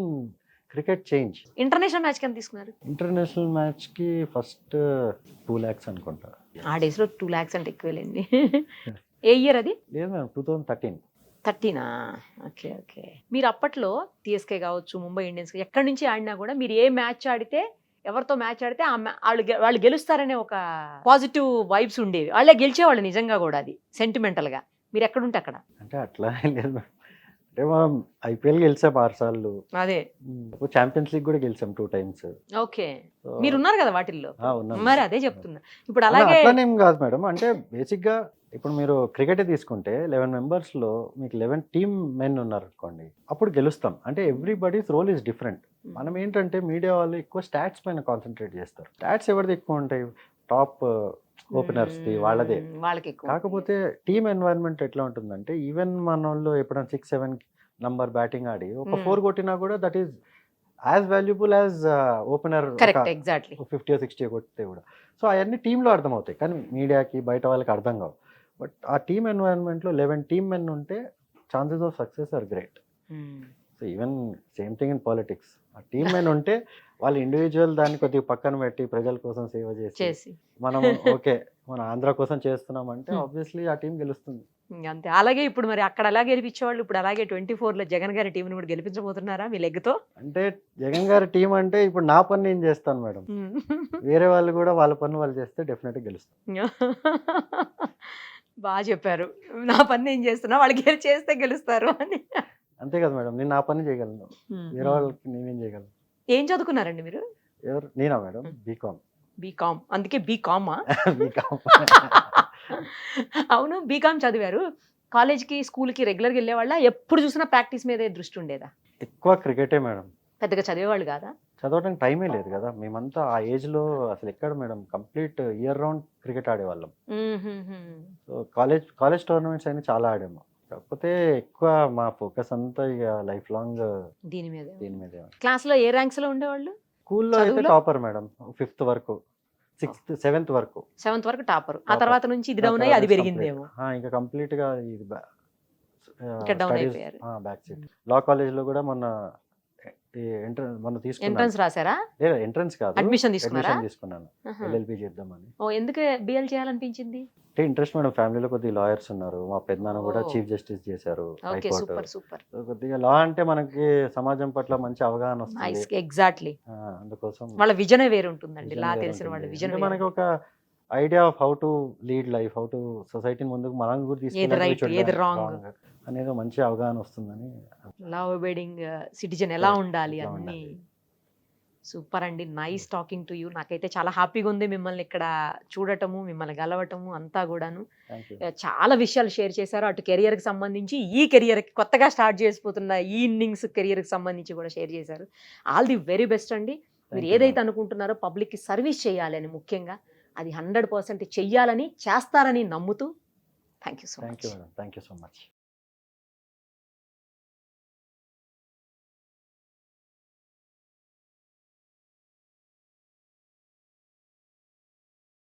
cricket change. International మ్యాచ్‌కి ఎంత తీసుకున్నారు? ఇంటర్నేషనల్ మ్యాచ్‌కి ఫస్ట్ 2 lakhs అనుకుంటా. ఆ డేస్‌లో 2 lakhs అంటే ఎక్కువేలెండి. ఏ ఇయర్ అది? లేదు మేడం 2013. 13ఆ? ఓకే. ఓకే. మీరు అప్పట్లో సీఎస్‌కే కావచ్చు, ముంబై ఇండియన్స్ ఎక్కడి నుంచి ఆడినా కూడా మీరు ఏ మ్యాచ్ ఆడితే ఎవరితో మ్యాచ్ ఆడితే వాళ్ళు గెలుస్తారనే ఒక పాజిటివ్ వైబ్స్ ఉండేవి. వాళ్ళే గెలిచేవాళ్ళు నిజంగా కూడా అది సెంటిమెంటల్‌గా. మీరు ఎక్కడుంటే అక్కడ. అంటే అట్లా ఏం లేదు మేడం. అంటే మనం ఐపీఎల్ గెలిచాం 6 సార్లు. అదే. ఛాంపియన్స్ లీగ్ కూడా గెలిచాం 2 times. ఓకే. సో మీరున్నారు కదా వాటిల్లో. ఉన్నాం మరి మేడం. అదే చెప్తున్నా. ఇప్పుడు అలాగే అట్లానేం కాదు మేడం. అంటే బేసిక్‌గా ఇప్పుడు మీరు క్రికెటే తీసుకుంటే 11 మెంబర్స్‌లో మీకు 11 టీమ్ మెన్ ఉన్నారనుకోండి. అప్పుడు గెలుస్తాం. అంటే ఎవ్రీబడీస్ రోల్ ఈస్ డిఫరెంట్. మనం ఏంటంటే మీడియా వాళ్ళు ఎక్కువ స్టాట్స్ పైన కాన్సంట్రేట్ చేస్తారు. స్టాట్స్ ఎవరిది ఎక్కువ ఉంటాయి? టాప్ ఓపెనర్స్‌ది వాళ్ళదే. వాళ్ళకి ఎక్కువ. కాకపోతే టీమ్ ఎన్వైరన్మెంట్ ఎట్లా ఉంటుందంటే ఈవెన్ మనోళ్ళు ఎప్పుడైనా 6, 7 నంబర్ బ్యాటింగ్ ఆడి ఒక 4 కొట్టినా కూడా that is as valuable as opener correct. Exactly. 50 or 60 కొడితే కూడా. సో అవన్నీ టీంలో అర్థమవుతాయి. కానీ మీడియాకి బయట వాళ్ళకి అర్థం కావు. బట్ ఆ టీమ్ ఎన్వైరన్మెంట్‌లో 11 టీమ్ మెన్ ఉంటే chances of success or great. So even same thing in politics. ఆ టీమ్ మెన్ ఉంటే వాళ్ళు ఇండివిజువల్ దాన్ని కొద్దిగా పక్కన పెట్టి ప్రజల కోసం సేవ చేసి మనం ఓకే మన ఆంధ్ర కోసం చేస్తున్నామంటే ఆబ్వియస్లీ ఆ టీం గెలుస్తుంది. అంతే. అలాగే ఇప్పుడు మరి అక్కడ ఎలా గెలిపించేవాళ్ళు ఇప్పుడు అలాగే 24లో జగన్ గారి టీంని కూడా గెలిపించబోతున్నారా మీ లెగ్తో? అంటే జగన్ గారి టీం అంటే ఇప్పుడు నా పని నేను చేస్తాను మేడం. వేరే వాళ్ళు కూడా వాళ్ళ పని వాళ్ళు చేస్తే డెఫినెట్గా గెలుస్తాం. బాగా చెప్పారు. నా పని నేను చేస్తున్నా వాళ్ళు చేస్తే గెలుస్తారు అని. అంతే కదా మేడం. నేను నా పని చేయగలను. వేరే వాళ్ళకి నేనేం చేయగలను. ఏం చదువుకున్నారండి మీరు? ఎవరు? నేనా మేడం? బీకామ్. బీకామ్. అందుకే బీకామా? బీకామ్. అవును. బీకామ్ చదివారు. కాలేజ్‌కి, స్కూల్‌కి రెగ్యులర్‌గా వెళ్ళేవాళ్ళా? ఎప్పుడు చూసినా ప్రాక్టీస్ మీదే దృష్టి ఉండేదా? ఎక్కువ క్రికెటే మేడం. పెద్దగా చదివేవాళ్ళు కాదా? చదవడానికి టైమే లేదు కదా! మేమంతా ఆ ఏజ్‌లో అసలు ఎక్కడ madam complete year round cricket ఆడేవాళ్ళం. సో కాలేజ్ టోర్నమెంట్స్ అన్ని చాలా ఆడాము. కాకపోతే ఎక్కువ మా ఫోకస్ అంతా ఇక లైఫ్ లాంగ్ దీని మీదే. మీదే. క్లాస్‌లో ఏ ర్యాంక్స్‌లో ఉండేవాళ్ళు? స్కూల్‌లో అయితే చదువులో? Topper madam. 5th వరకు. 6th, 7th వరకు. 7th వరకు టాపర్. ఆ టాపర్. తర్వాత నుంచి ఇది ఆ డౌన్ అయ్యి తర్వాత అది పెరిగిందేమో. ఇంకా కంప్లీట్‌గా ఇది ఇంకా డౌన్ స్టడీస్ అయిపోయారు. Back seat. లా కాలేజ్‌లో కూడా మొన్న మొన్న తీసుకున్నాను. ఎంట్రన్స్ రాసారా? లేదు ఎంట్రన్స్ కాదు. అడ్మిషన్ తీసుకున్నారా? అడ్మిషన్ తీసుకున్నాను. ఆహా. ఎల్ఎల్బి చేద్దామని. ఓ ఎందుకు బిఎల్ చేయాలనిపించింది? అంటే ఇంట్రెస్ట్ మేడం. ఫ్యామిలీలో కొద్దిగా లాయర్స్ ఉన్నారు. మా పెద్దనాన్న కూడా ఓ. చీఫ్ జస్టిస్ చేశారు okay. High court. Super super. So కొద్దిగా లా అంటే మనకి సమాజం పట్ల మంచి అవగాహన వస్తుంది. నైస్. ఎగ్జాక్ట్లీ. అందుకోసం వాళ్ళ విజనే వేరు ఉంటుందండి. vision లా వేరే తెలిసిన వాళ్ళ ఉంటుంది. విజన్ అంటే మనకి ఒక idea of how to lead life, how to సొసైటీని ముందుకు మనం కూడా ఏది రైట్ ఏది రాంగ్ అనేది మంచి అవగాహన వస్తుందని. లా ఒబేడింగ్ సిటిజన్ ఎలా Right. ఉండాలి ఎలా అన్ని. ఉండాలి. సూపర్ అండి, నైస్ టాకింగ్ టు యూ. నాకైతే చాలా హ్యాపీగా ఉంది మిమ్మల్ని ఇక్కడ చూడటము, మిమ్మల్ని గలవటము అంతా కూడాను. Thank you. చాలా విషయాలు షేర్ చేశారు, అటు కెరియర్కి సంబంధించి, ఈ కెరియర్కి కొత్తగా స్టార్ట్ చేసిపోతున్న ఈ ఇన్నింగ్స్ కెరియర్కి సంబంధించి కూడా షేర్ చేశారు. ఆల్ ది వెరీ బెస్ట్ అండి. మీరు Thank you, ఏదైతే అనుకుంటున్నారో పబ్లిక్కి సర్వీస్ చేయాలని, ముఖ్యంగా అది 100% చెయ్యాలని, చేస్తారని నమ్ముతూ thank you so thank much. You madam, thank you so much.